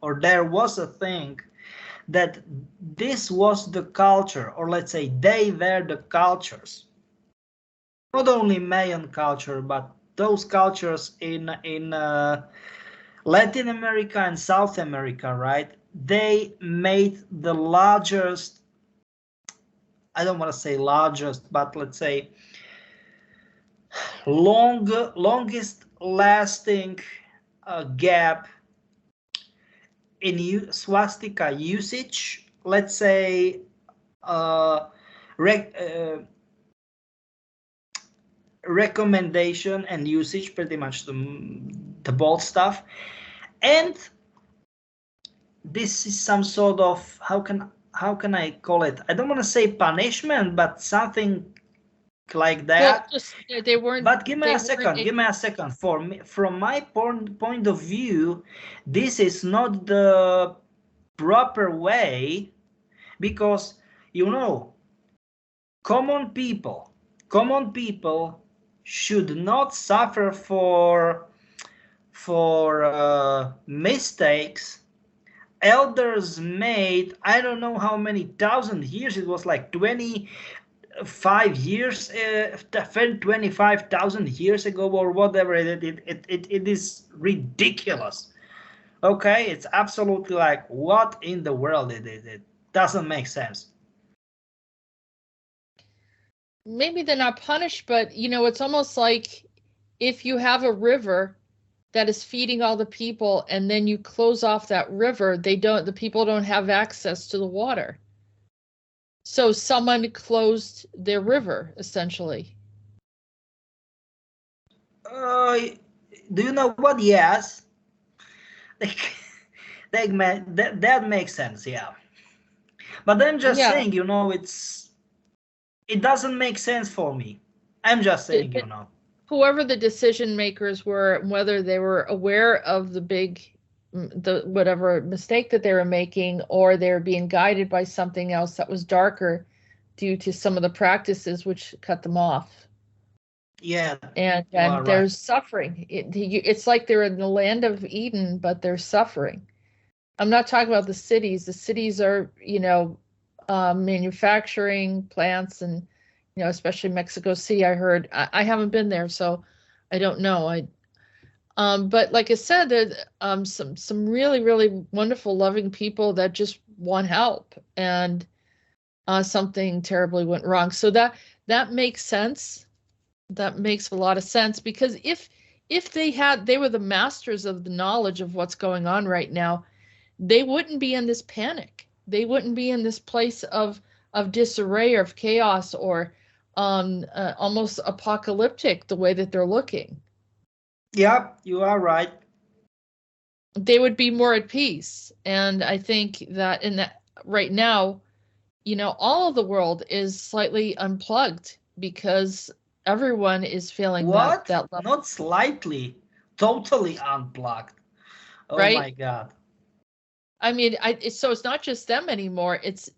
or there was a thing, that this was the culture, or let's say they were the cultures. Not only Mayan culture, but those cultures in Latin America and South America, right? They made the largest, I don't want to say largest, but let's say longest lasting gap in swastika usage. Let's say recommendation and usage, pretty much the bold stuff, And this is some sort of, how can I call it? I don't want to say punishment, but something like that. Well, just they weren't. But give me they a second. weren't Give me a second. For me, from my point of view, this is not the proper way, because common people should not suffer for mistakes elders made. I don't know how many thousand years. It was like 25 years, 25,000 years ago or whatever. It is ridiculous. Okay, it's absolutely like, what in the world? It doesn't make sense. Maybe they're not punished, but it's almost like if you have a river that is feeding all the people and then you close off that river, the people don't have access to the water. So someone closed their river, essentially. Do you know what? Yes. That makes sense, yeah. But I'm just saying, it doesn't make sense for me. I'm just saying, Whoever the decision makers were, whether they were aware of the whatever mistake that they were making, or they're being guided by something else that was darker due to some of the practices which cut them off. Yeah. And there's suffering. It's like they're in the land of Eden, but they're suffering. I'm not talking about the cities. The cities are, manufacturing plants, and especially Mexico City. I heard. I haven't been there, so I don't know. But like I said, there's some really, really wonderful, loving people that just want help, and something terribly went wrong. So that makes sense. That makes a lot of sense, because if they were the masters of the knowledge of what's going on right now, they wouldn't be in this panic. They wouldn't be in this place of disarray or of chaos, or almost apocalyptic the way that they're looking. Yeah, you are right. They would be more at peace. And I think that right now, all of the world is slightly unplugged, because everyone is feeling that level. Not slightly, totally unplugged. Oh, right? My God. I mean, so it's not just them anymore. It's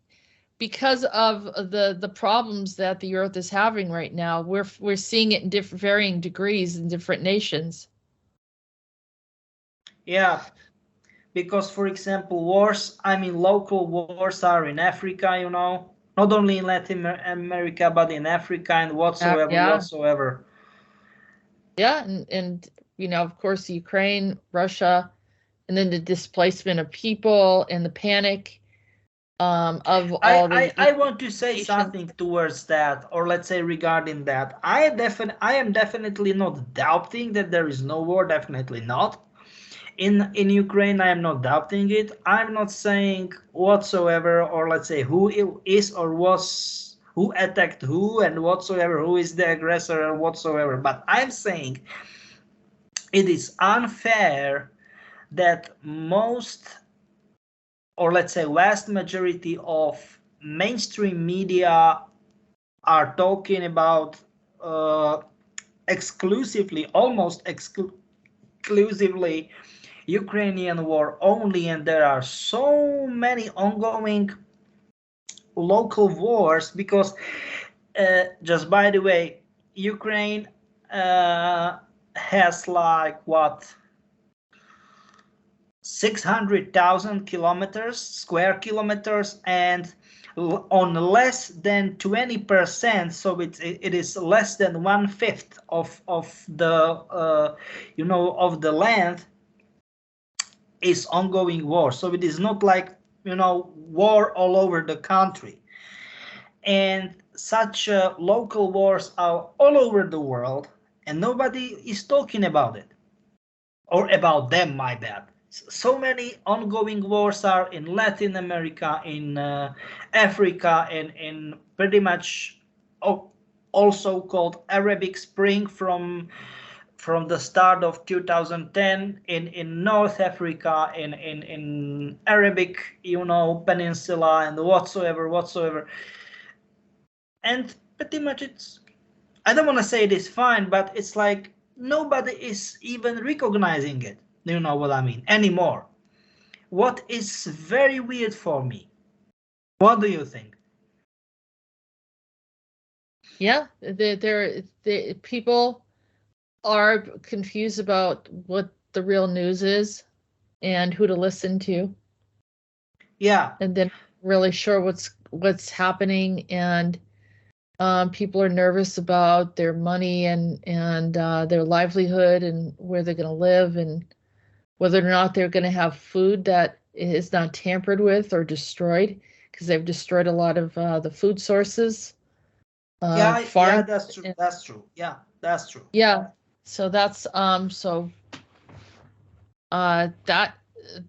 because of the problems that the earth is having right now. We're seeing it in varying degrees in different nations. Yeah, because, for example, local wars are in Africa, not only in Latin America, but in Africa and whatsoever. Yeah, and of course, Ukraine, Russia, and then the displacement of people and the panic of all I want to say something towards that, or let's say regarding that. I am definitely not doubting that there is no war, definitely not. In Ukraine, I am not doubting it. I'm not saying whatsoever, or let's say who is or was, who attacked who and whatsoever, who is the aggressor and whatsoever. But I'm saying it is unfair that most, or let's say vast majority of mainstream media are talking about almost exclusively Ukrainian war only, and there are so many ongoing local wars, because just by the way, Ukraine has like 600,000 square kilometers, and on less than 20%, so it is less than 1/5 of the of the land is ongoing war. So it is not like war all over the country, and such local wars are all over the world, and nobody is talking about it, or about them, my bad. So many ongoing wars are in Latin America, in Africa, and in pretty much also called Arabic Spring from from the start of 2010 in North Africa, in Arabic, peninsula and whatsoever. And pretty much it's, I don't want to say it is fine, but it's like nobody is even recognizing it. You know what I mean? Anymore. What is very weird for me. What do you think? Yeah, the people are confused about what the real news is and who to listen to. Yeah. And then really sure what's happening, and people are nervous about their money and their livelihood and where they're going to live and whether or not they're going to have food that is not tampered with or destroyed, because they've destroyed a lot of the food sources. Yeah, that's true. That's true. Yeah, that's true. Yeah, so that's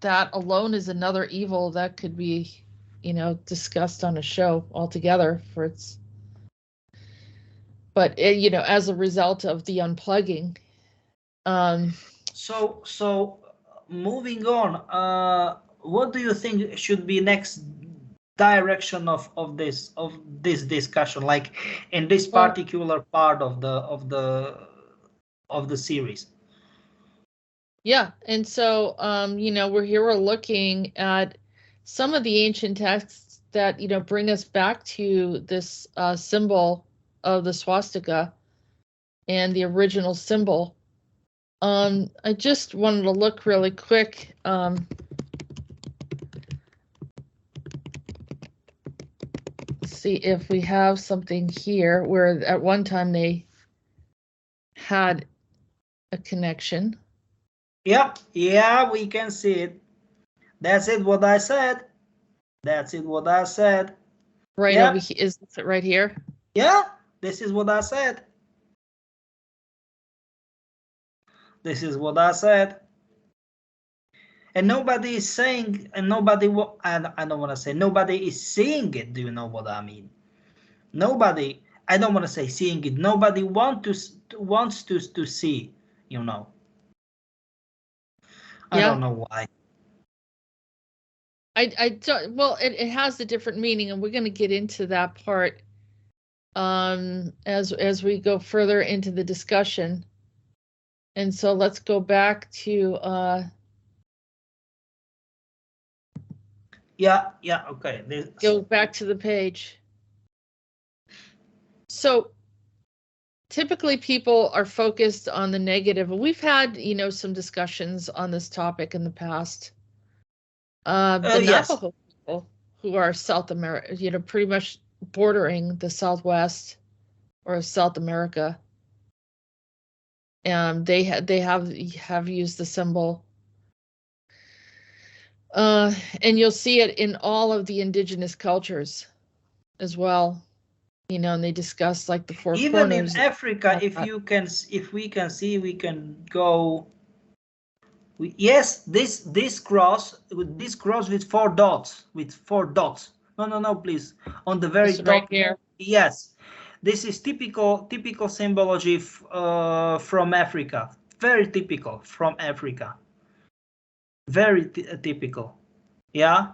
that alone is another evil that could be, discussed on a show altogether for its. But as a result of the unplugging. So moving on, what do you think should be next direction of this discussion, like in this particular part of the series? Yeah, and so we're looking at some of the ancient texts that bring us back to this symbol of the swastika and the original symbol. I just wanted to look really quick. See if we have something here where at one time they had a connection. Yeah, we can see it. That's it. What I said. That's it. What I said. Right over here. Is it right here? Yeah, this is what I said. This is what I said. And nobody is saying, and nobody, I don't want to say nobody is seeing it. Do you know what I mean? Nobody, I don't want to say seeing it. Nobody wants to see, I don't know why. I don't, well, it has a different meaning, and we're going to get into that part as we go further into the discussion. And so let's go back to okay. Go back to the page. So typically people are focused on the negative. We've had, some discussions on this topic in the past. The Navajo people, who are South America, pretty much bordering the Southwest or South America. They have used the symbol. And you'll see it in all of the indigenous cultures as well. And they discuss like the four even corners. In Africa, if we can see, we can go. Yes, this cross with four dots. No, please. On the very top. Right here. Yes, this is typical symbology from Africa. Very typical from Africa. Very typical, yeah,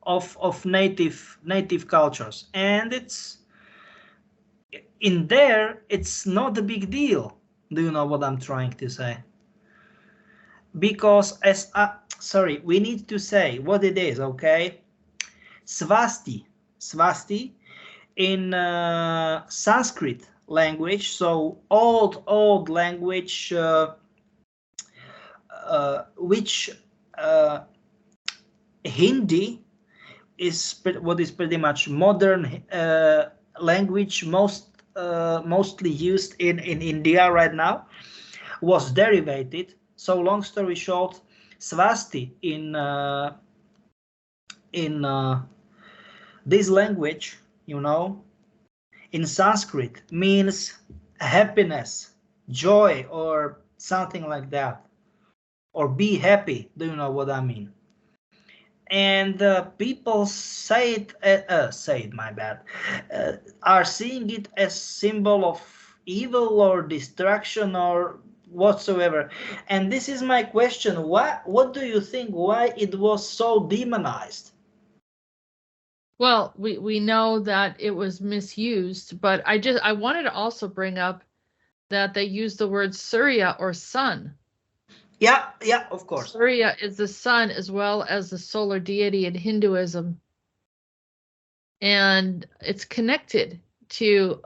of native cultures, and it's in there. It's not a big deal. Do you know what I'm trying to say? Because we need to say what it is, okay? Swasti in Sanskrit language, so old language, which Hindi is what is pretty much modern language, mostly used in India right now, was derivated. So long story short, swasti in this language, in Sanskrit means happiness, joy, or something like that, or be happy. Do you know what I mean? And people say it, my bad, are seeing it as symbol of evil or destruction or whatsoever. And this is my question. What do you think? Why it was so demonized? Well, we know that it was misused, but I wanted to also bring up that they use the word Surya or sun. Yeah, of course. Surya is the sun as well as the solar deity in Hinduism. And it's connected to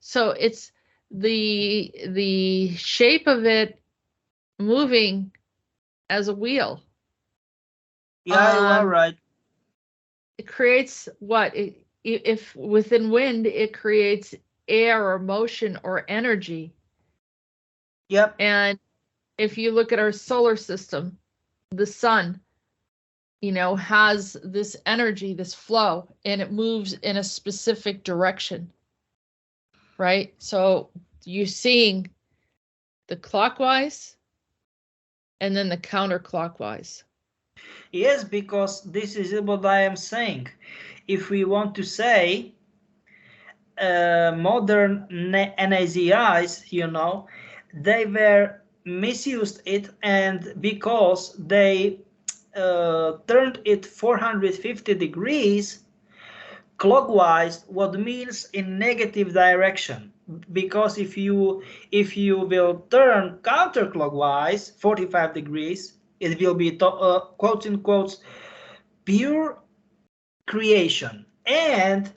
so it's the shape of it moving as a wheel. Yeah, you are right. It creates what? If within wind, it creates air or motion or energy. Yep. And if you look at our solar system, the sun, has this energy, this flow, and it moves in a specific direction, right? So you're seeing the clockwise and then the counterclockwise. Yes, because this is what I am saying. If we want to say modern NAZIs, they were misused it, and because they turned it 450 degrees clockwise, what means in negative direction. Because if you will turn counterclockwise 45 degrees, it will be quotes in quotes pure creation. And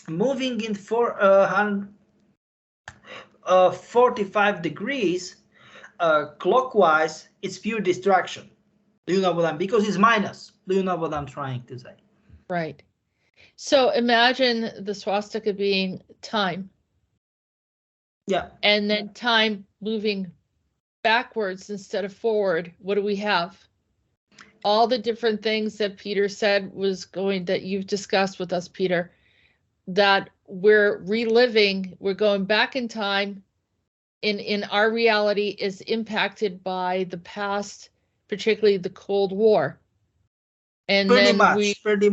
moving in 45 degrees clockwise, it's pure destruction. Do you know what because it's minus. Do you know what I'm trying to say? Right. So imagine the swastika being time. Yeah. And then time moving backwards instead of forward. What do we have? All the different things that Peter said that you've discussed with us, Peter, that we're reliving, we're going back in time. In our reality is impacted by the past, particularly the Cold War. And pretty then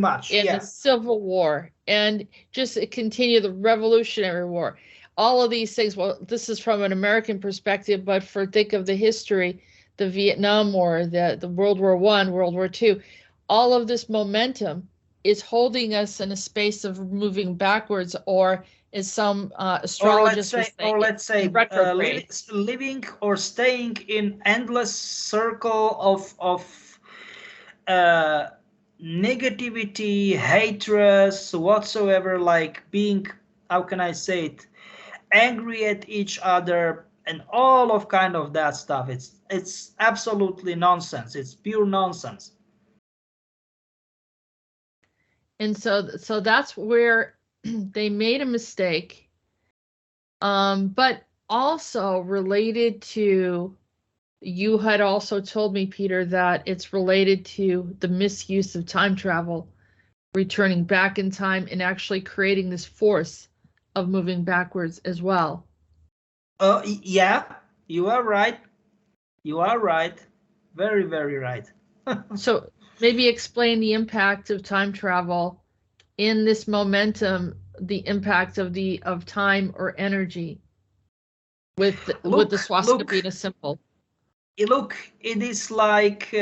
much, in the Civil War, and just continue the Revolutionary War. All of these things, well, this is from an American perspective, but think of the history, the Vietnam War, the World War I, World War II, all of this momentum is holding us in a space of moving backwards, or as some astrologists let's say living or staying in endless circle of negativity, hatred, whatsoever, like being, how can I say it, angry at each other and all of kind of that stuff. It's absolutely nonsense. It's pure nonsense. And so that's where they made a mistake, but also related to, you had also told me, Peter, that it's related to the misuse of time travel, returning back in time and actually creating this force of moving backwards as well. Yeah, you are right. You are right. Very, very right. So maybe explain the impact of time travel in this momentum, the impact of time or energy with the swastika being a symbol. Look, it is like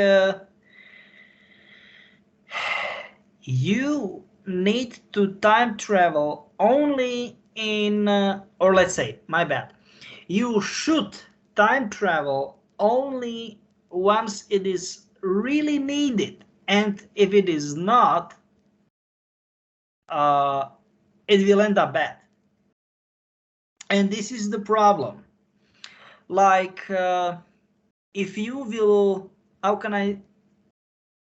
you need to time travel only in, or let's say, my bad, you should time travel only once it is really needed, and if it is not, it will end up bad. And this is the problem. Like, if you will, how can I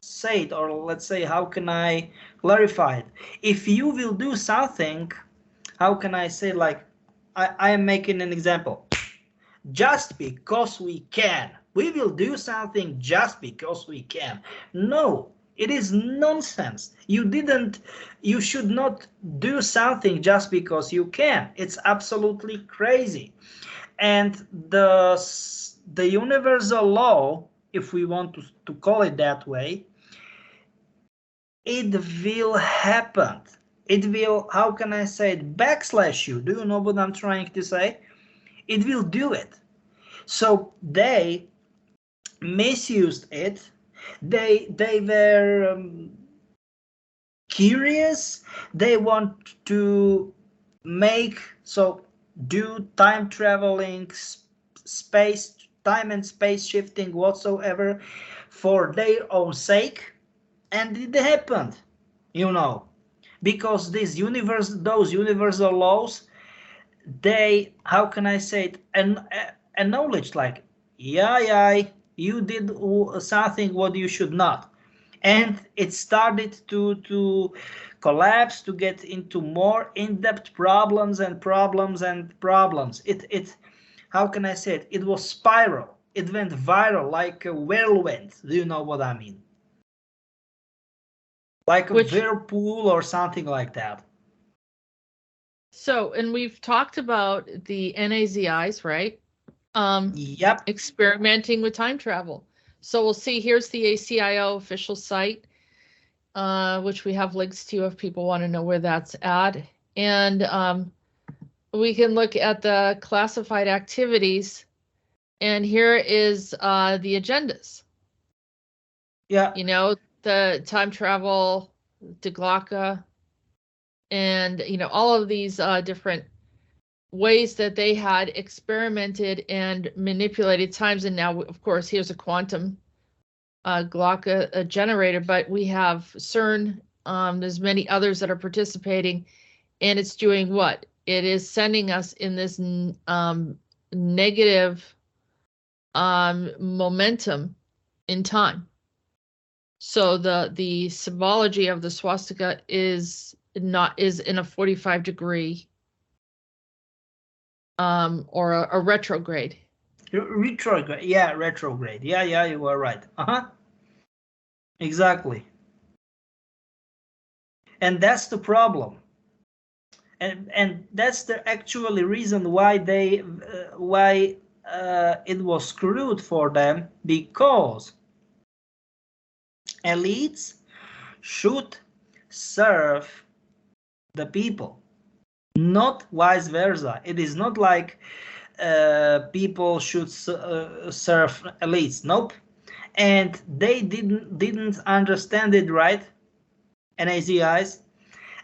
say it, or let's say, how can I clarify it? If you will do something, how can I say, like, I am making an example. Just because we can, we will do something just because we can. No, it is nonsense. You should not do something just because you can. It's absolutely crazy. And the universal law, if we want to call it that way, it will happen. It will, how can I say it, backslash you. Do you know what I'm trying to say? It will do it. So they misused it. They were curious. They want to do time traveling, space, time and space shifting whatsoever for their own sake, and it happened, because those universal laws, they, how can I say it, acknowledged, like, yeah, you did something what you should not, and it started to collapse, to get into more in-depth problems and problems and problems. It how can I say it? It was spiral. It went viral like a whirlwind. Do you know what I mean? Like a whirlpool or something like that. So, and we've talked about the NAZIs, right? Yep. Experimenting with time travel. So we'll see, here's the ACIO official site, which we have links to if people want to know where that's at. And we can look at the classified activities, and here is the agendas. Yeah. The time travel, Deglaka, and, all of these different ways that they had experimented and manipulated times. And now, of course, here's a quantum Glocka generator, but we have CERN. There's many others that are participating, and it's doing what? It is sending us in this negative momentum in time. So the symbology of the swastika is in a 45-degree or a retrograde. Retrograde, yeah, retrograde. Yeah, you are right. Exactly. And that's the problem. And that's the actually reason why it was screwed for them, because elites should serve the people, not vice versa. It is not like people should serve elites. Nope. And they didn't understand it right, NAZIs,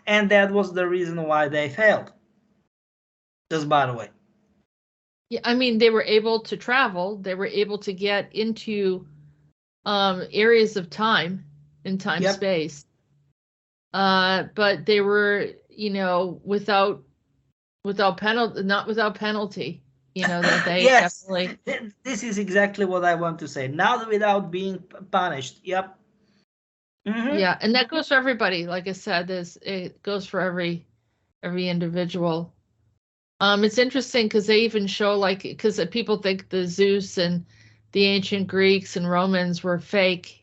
and that was the reason why they failed. Just by the way. Yeah, I mean, they were able to travel. They were able to get into areas of time, in time space. But they were, without penalty, not without penalty. That they yes, definitely. This is exactly what I want to say. Not without being punished. Yep. Mm-hmm. Yeah, and that goes for everybody. Like I said, it goes for every individual. It's interesting because they even show, because people think the Zeus and the ancient Greeks and Romans were fake.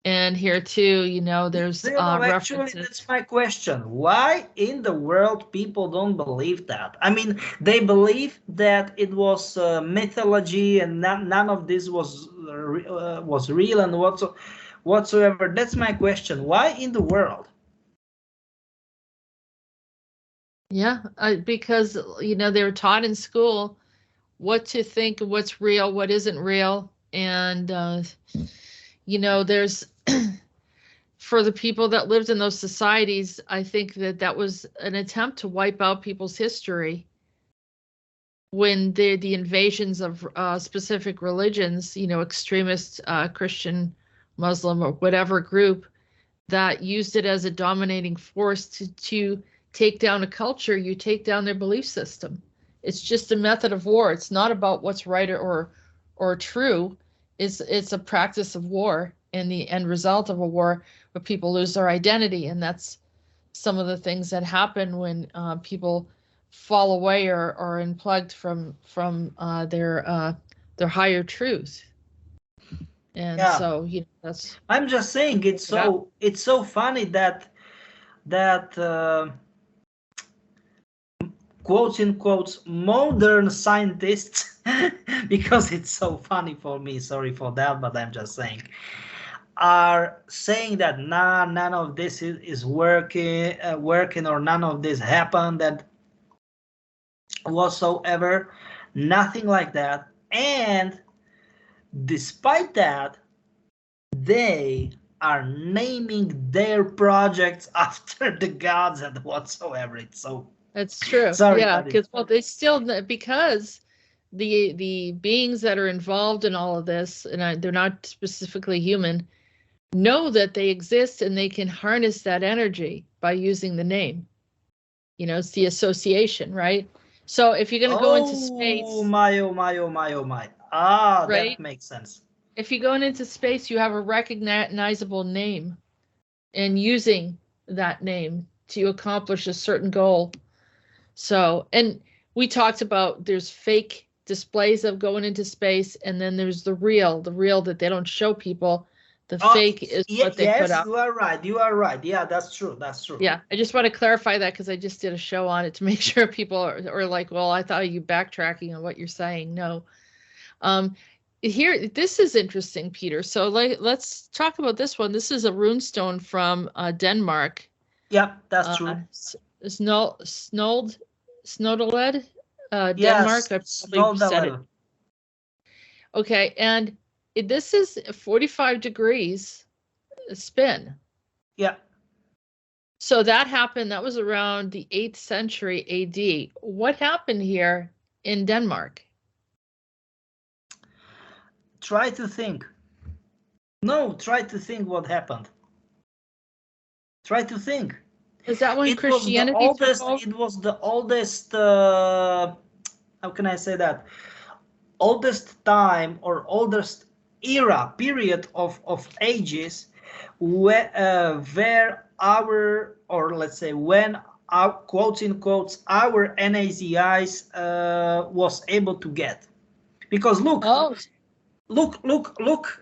And here too, there's actually, references. that's my question. Why in the world people don't believe that? I mean, they believe that it was mythology and none of this was real and whatsoever. That's my question. Why in the world? Yeah, because, they were taught in school what to think, what's real, what isn't real. And, there's, for the people that lived in those societies, I think that was an attempt to wipe out people's history when the invasions of specific religions, extremist Christian, Muslim, or whatever group that used it as a dominating force to take down a culture, you take down their belief system. It's just a method of war. It's not about what's right or true. It's a practice of war, and the end result of a war where people lose their identity. And that's some of the things that happen when people fall away or are unplugged from their higher truth. And so, that's. I'm just saying, it's so funny that quotes in quotes modern scientists, because it's so funny for me, sorry for that, but I'm just saying, are saying that none of this is working or none of this happened, that whatsoever. Nothing like that. And despite that, they are naming their projects after the gods and whatsoever. It's so That's true. sorry, Yeah, buddy. because they still, because the beings that are involved in all of this, and they're not specifically human, know that they exist and they can harness that energy by using the name. It's the association, right? So if you're going to go into space, Oh my, oh my, oh my, oh my. Ah, right? that makes sense. If you're going into space, you have a recognizable name, and using that name to accomplish a certain goal. So, and we talked about there's fake displays of going into space, and then there's the real that they don't show people. The fake is what they put Yes, out. you are right. You are right. Yeah, that's true. That's true. Yeah, I just want to clarify that because I just did a show on it to make sure people are like, well, I thought you backtracking on what you're saying. No. Here, this is interesting, Peter. So let's talk about this one. This is a runestone from Denmark. Yeah, that's true. Snowdeled, Denmark. Yes, I probably said it. Okay, and this is 45 degrees spin. Yeah. So that happened, that was around the 8th century AD. What happened here in Denmark? Try to think. No, try to think what happened. Try to think. Is that when Christianity took over? It was the oldest, how can I say that? Oldest time or oldest era, period of ages where our, or let's say when our, quotes in quotes, our NAZIs was able to get. Because look, look,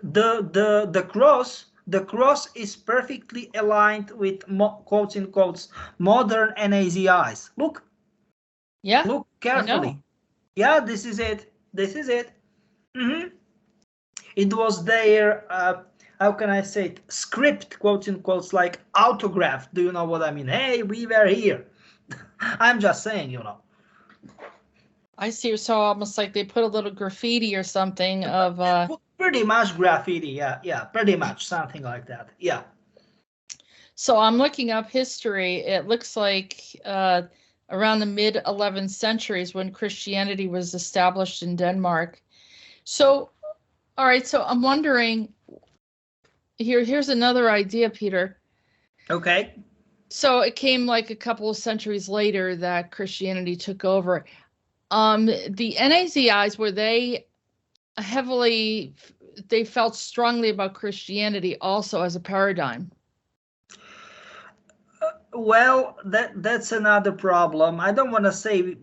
the cross is perfectly aligned with quotes in quotes modern NAZIs. Look. Yeah. Look carefully. Yeah, this is it. This is it. It was their, how can I say it, script, quotes in quotes, like autograph. Do you know what I mean? Hey, we were here. I'm just saying, I see. So almost like they put a little graffiti or something of. Pretty much graffiti. Yeah, pretty much something like that. Yeah. So I'm looking up history. It looks like around the mid 11th centuries when Christianity was established in Denmark. So, all right. So I'm wondering. Here's another idea, Peter. Okay. So it came like a couple of centuries later that Christianity took over. The NAZIs, were they they felt strongly about Christianity also as a paradigm? Well, that's another problem. I don't want to say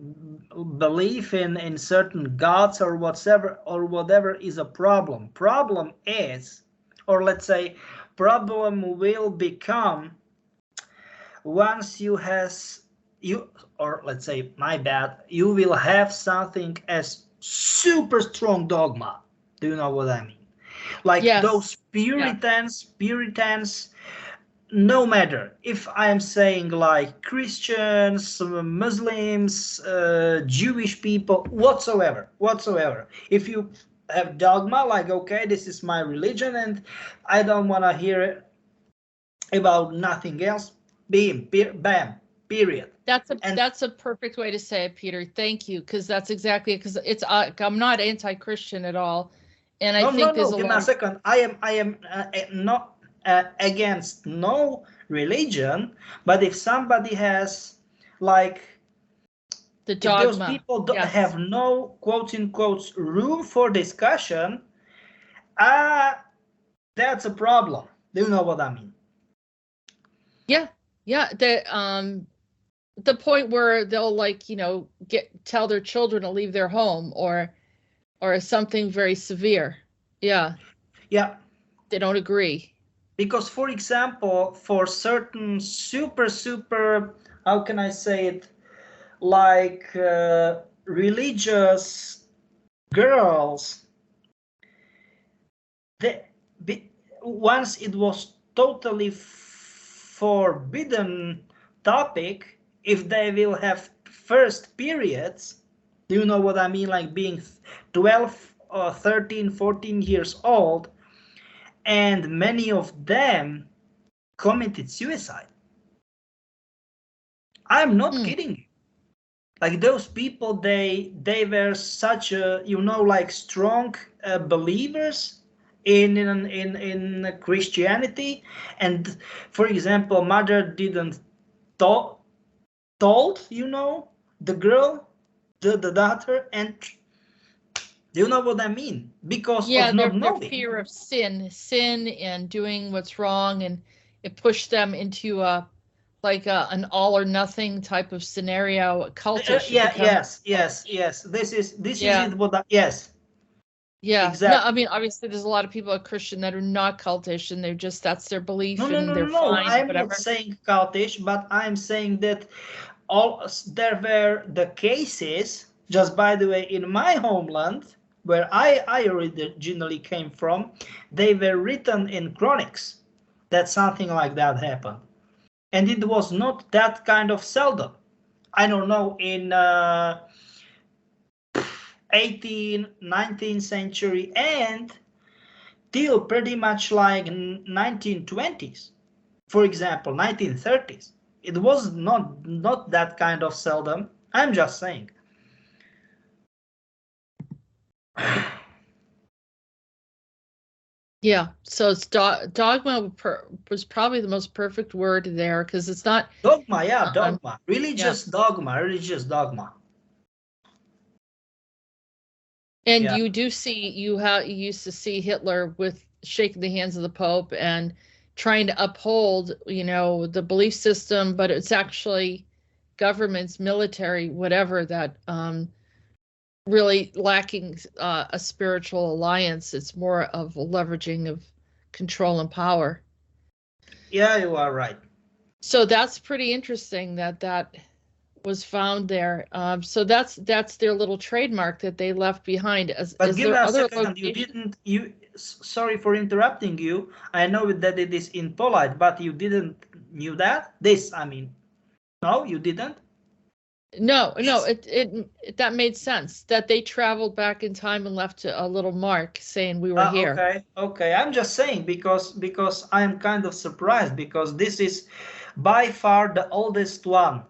belief in certain gods or whatever is a problem. Problem is, or let's say problem will become once you let's say, my bad, you will have something as super strong dogma. Do you know what I mean? Like those Puritans, no matter if I'm saying like Christians, Muslims, Jewish people, whatsoever. If you have dogma, like, okay, this is my religion and I don't want to hear about nothing else, bam, period. That's a perfect way to say it, Peter. Thank you, because that's exactly, because it's I'm not anti-Christian at all, and I think there's a lot. Give me a second. I am not against no religion, but if somebody has like the dogma, if those people don't have no quotes in quotes room for discussion, that's a problem. Do you know what I mean? Yeah. The point where they'll like, tell their children to leave their home or something very severe. Yeah. They don't agree. Because, for example, for certain super, how can I say it, like religious girls, once it was totally forbidden topic, if they will have first periods, do you know what I mean, like being 12 13, 14 years old, and many of them committed suicide. I'm not kidding you. Like those people, they were such a, you know, like strong believers in Christianity. And for example, mother didn't told, you know, the girl, the daughter, and do you know what I mean? Because of not their knowing. fear of sin and doing what's wrong, and it pushed them into an all or nothing type of scenario, cultish. Yes. This is it. What? Yes. Yeah. Exactly. No, I mean, obviously, there's a lot of people at Christian that are not cultish, and they're just that's their belief, No. they're fine. I'm whatever. not saying cultish, but I'm saying that there were the cases. Just by the way, in my homeland, where I originally came from, they were written in chronics that something like that happened, and it was not that kind of seldom. I don't know, in 18th, 19th century, and till pretty much like 1920s, for example, 1930s. It was not that kind of seldom. I'm just saying. Yeah, so it's dogma was probably the most perfect word there, because it's not dogma. Yeah, dogma. Religious dogma. And you do see you used to see Hitler with shaking the hands of the Pope and trying to uphold, the belief system, but it's actually governments, military, whatever, that really lacking a spiritual alliance. It's more of a leveraging of control and power. Yeah, you are right. So that's pretty interesting that was found there. So that's their little trademark that they left behind. But give me a second. Sorry for interrupting you. I know that it is impolite, but you didn't knew that? No, you didn't? No, it that made sense, that they traveled back in time and left a little mark saying we were here. Okay. I'm just saying because I'm kind of surprised, because this is by far the oldest one.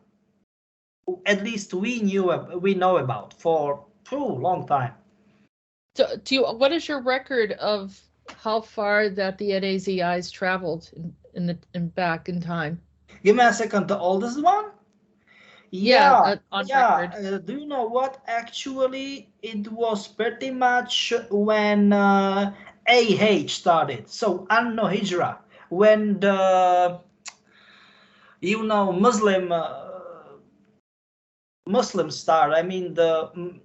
At least we know about for a long time. So, what is your record of how far that the NAZIs traveled in back in time? Give me a second. The oldest one? On record. Do you know what? Actually, it was pretty much when AH started. So Anno Hijra, when the Muslim started. I mean the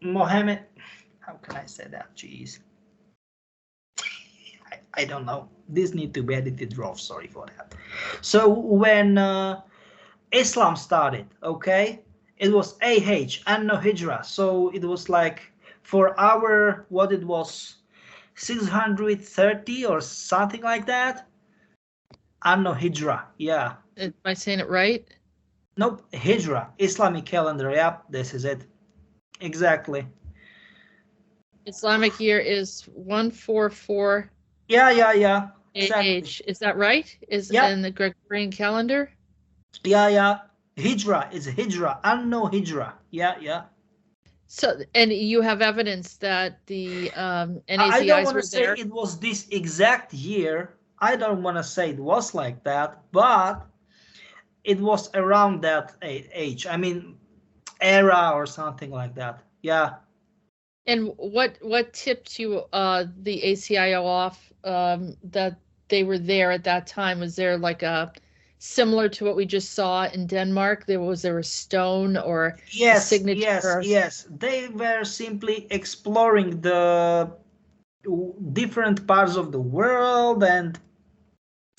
Mohammed. How can I say that? Jeez. I don't know. This need to be edited raw. Sorry for that. So when Islam started, okay, it was AH, Anno Hijra. So it was like for our, what it was, 630 or something like that. Anno Hijra, yeah. Am I saying it right? Nope, Hijra, Islamic calendar. Yep, this is it. Exactly. Islamic year is 144. Yeah. Exactly. Is that right? In the Gregorian calendar? Yeah. Hijra is Hijra. Anno Hijra. Yeah. So, and you have evidence that the NAZIs I don't want were to say there. it was this exact year. I don't want to say it was like that, but it was around that age. I mean, era or something like that. Yeah. And what tipped you the ACIO off that they were there at that time? Was there like a similar to what we just saw in Denmark? Was there a stone or a signature? Yes. They were simply exploring the different parts of the world, and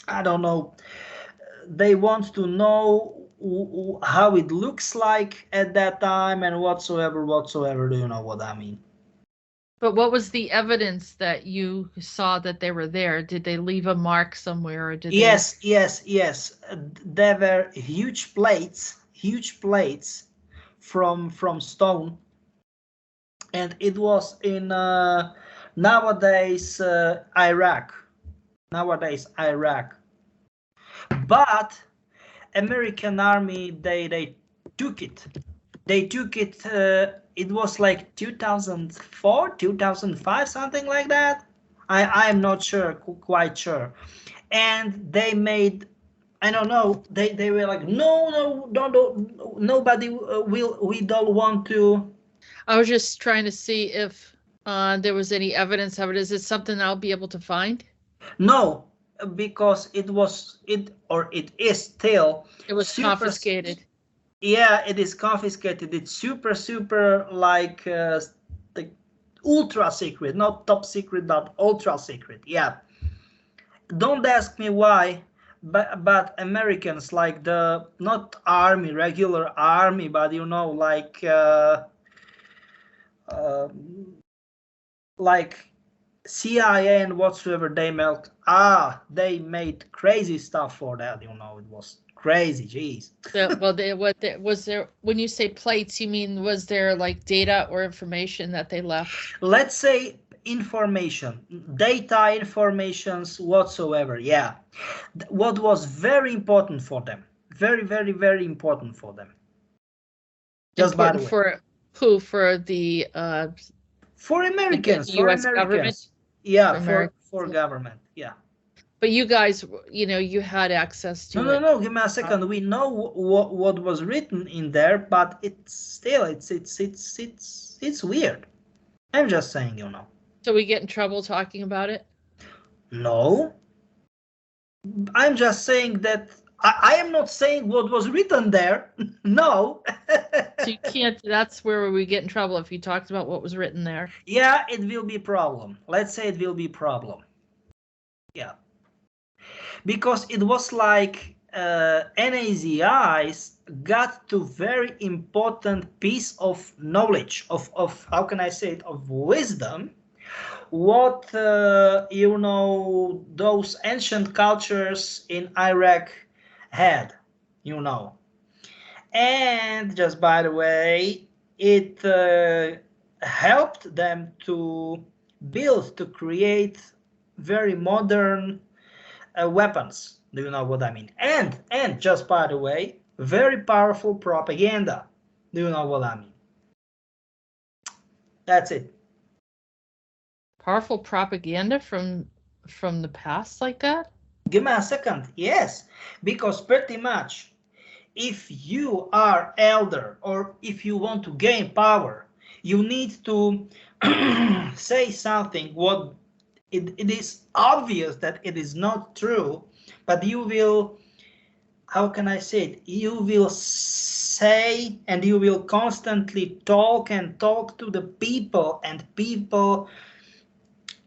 I don't know. They want to know how it looks like at that time and whatsoever. Do you know what I mean? But what was the evidence that you saw that they were there? Did they leave a mark somewhere, or did Yes. There were huge plates from stone and it was in nowadays Iraq. Nowadays Iraq. But American army, they took it. They took it. It was like 2004, 2005, something like that. I am not sure, quite sure. And they made, I don't know. They were like, no, don't, nobody will. We don't want to. I was just trying to see if there was any evidence of it. Is it something I'll be able to find? No, because it is still. It was confiscated. Yeah, it is confiscated. It's super like the ultra secret, not top secret, but ultra secret. Yeah. Don't ask me why, but Americans, like the not army, regular army, but you know, like CIA and whatsoever, they made crazy stuff for that. You know, it was crazy. Jeez. Was there, when you say plates, you mean was there like data or information that they left? Let's say information, data, informations whatsoever. Yeah. What was very important for them. Very important for them. Just important by the way. For who? For the for Americans, the US government? Yeah, for government. Yeah. But you guys, you know, you had access to it. No, give me a second. We know what was written in there, but it's still it's weird. I'm just saying, you know. So we get in trouble talking about it? No. I'm just saying that I am not saying what was written there. No. So you can't, that's where we get in trouble if you talked about what was written there. Yeah, it will be problem. Let's say it will be problem. Yeah. Because it was like NAZIs got to very important piece of knowledge, of how can I say it, of wisdom, what, you know, those ancient cultures in Iraq had, you know. And just by the way, it helped them to build, to create very modern weapons. Do you know what I mean? And just by the way, very powerful propaganda. Do you know what I mean? That's it. Powerful propaganda from the past like that? Give me a second. Yes, because pretty much if you are elder or if you want to gain power, you need to say something what it is obvious that it is not true, but you will, how can I say it? You will say and you will constantly talk to the people, and people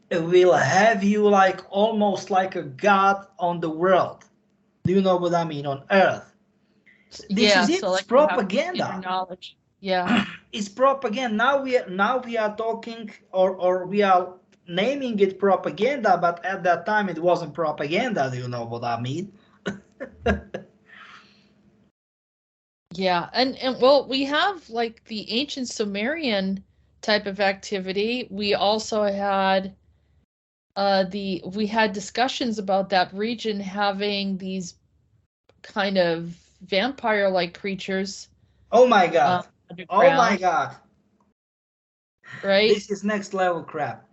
will have you like almost like a god on the world. Do you know what I mean? On earth. This is it. So like, it's propaganda. Knowledge. Yeah. It's propaganda. Now we are talking or we are naming it propaganda, but at that time it wasn't propaganda. Do you know what I mean? Yeah, and well, we have like the ancient Sumerian type of activity. We also had we had discussions about that region having these kind of vampire-like creatures. Oh my god. Oh my god. Right? This is next level crap.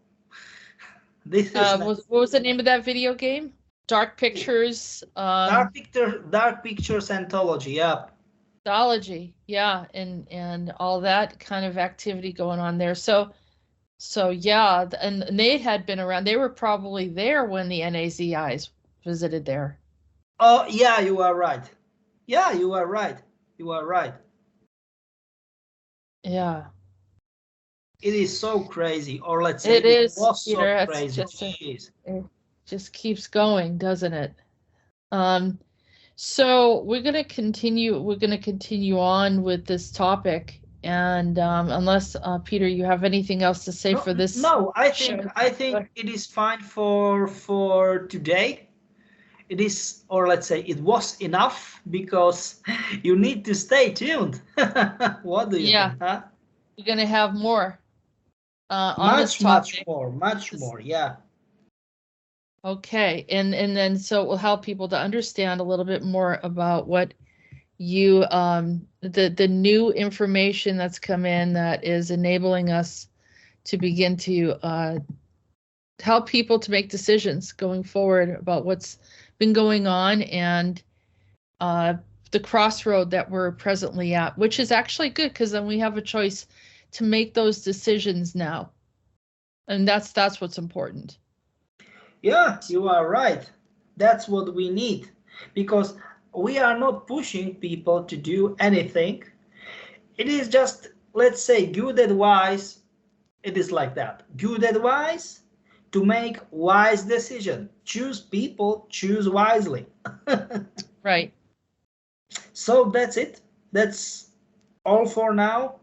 This is what was the name of that video game? Dark Pictures. Dark Pictures Anthology, yeah. Anthology, yeah, and all that kind of activity going on there. So yeah, and they had been around. They were probably there when the NAZIs visited there. Oh yeah, you are right. Yeah, you are right. You are right. Yeah. It is so crazy, or let's say it is, was Peter, so crazy. It just keeps going, doesn't it? So we're going to continue on with this topic, and unless Peter, you have anything else to say for this? No, I think it is fine for today. It is, or let's say it was enough, because you need to stay tuned. What do you think? Huh? You're going to have more. on this topic. Much more, yeah. Okay, and then so it will help people to understand a little bit more about what you the new information that's come in that is enabling us to begin to help people to make decisions going forward about what's been going on and the crossroad that we're presently at, which is actually good because then we have a choice to make those decisions now, and that's what's important. Yeah, you are right. That's what we need, because we are not pushing people to do anything. It is just, let's say, good advice. It is like that. Good advice to make wise decision. Choose people, choose wisely. Right. So that's it. That's all for now.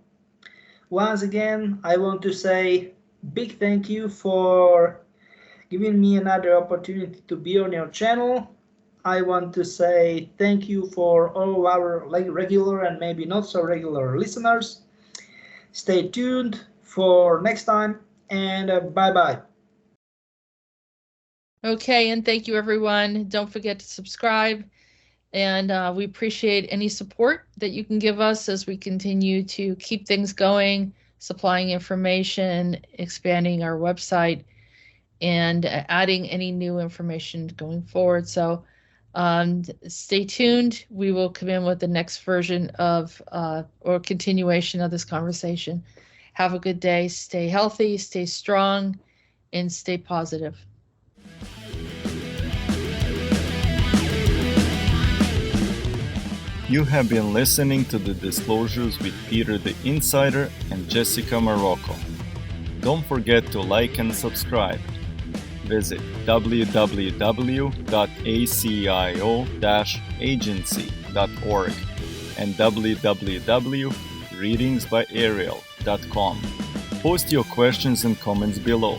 Once again, I want to say big thank you for giving me another opportunity to be on your channel. I want to say thank you for all our regular and maybe not so regular listeners. Stay tuned for next time, and bye-bye. Okay, and thank you, everyone. Don't forget to subscribe, and we appreciate any support that you can give us as we continue to keep things going, supplying information, expanding our website, and adding any new information going forward. So stay tuned. We will come in with the next version of or continuation of this conversation. Have a good day. Stay healthy, stay strong, and stay positive. You have been listening to the Disclosures with Peter the Insider and Jessica Marrocco. Don't forget to like and subscribe. Visit www.acio-agency.org and www.readingsbyarael.com. Post your questions and comments below.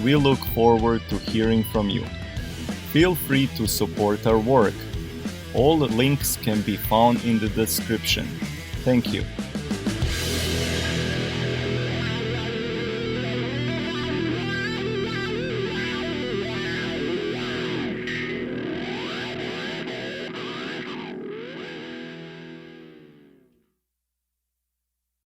We look forward to hearing from you. Feel free to support our work. All the links can be found in the description. Thank you.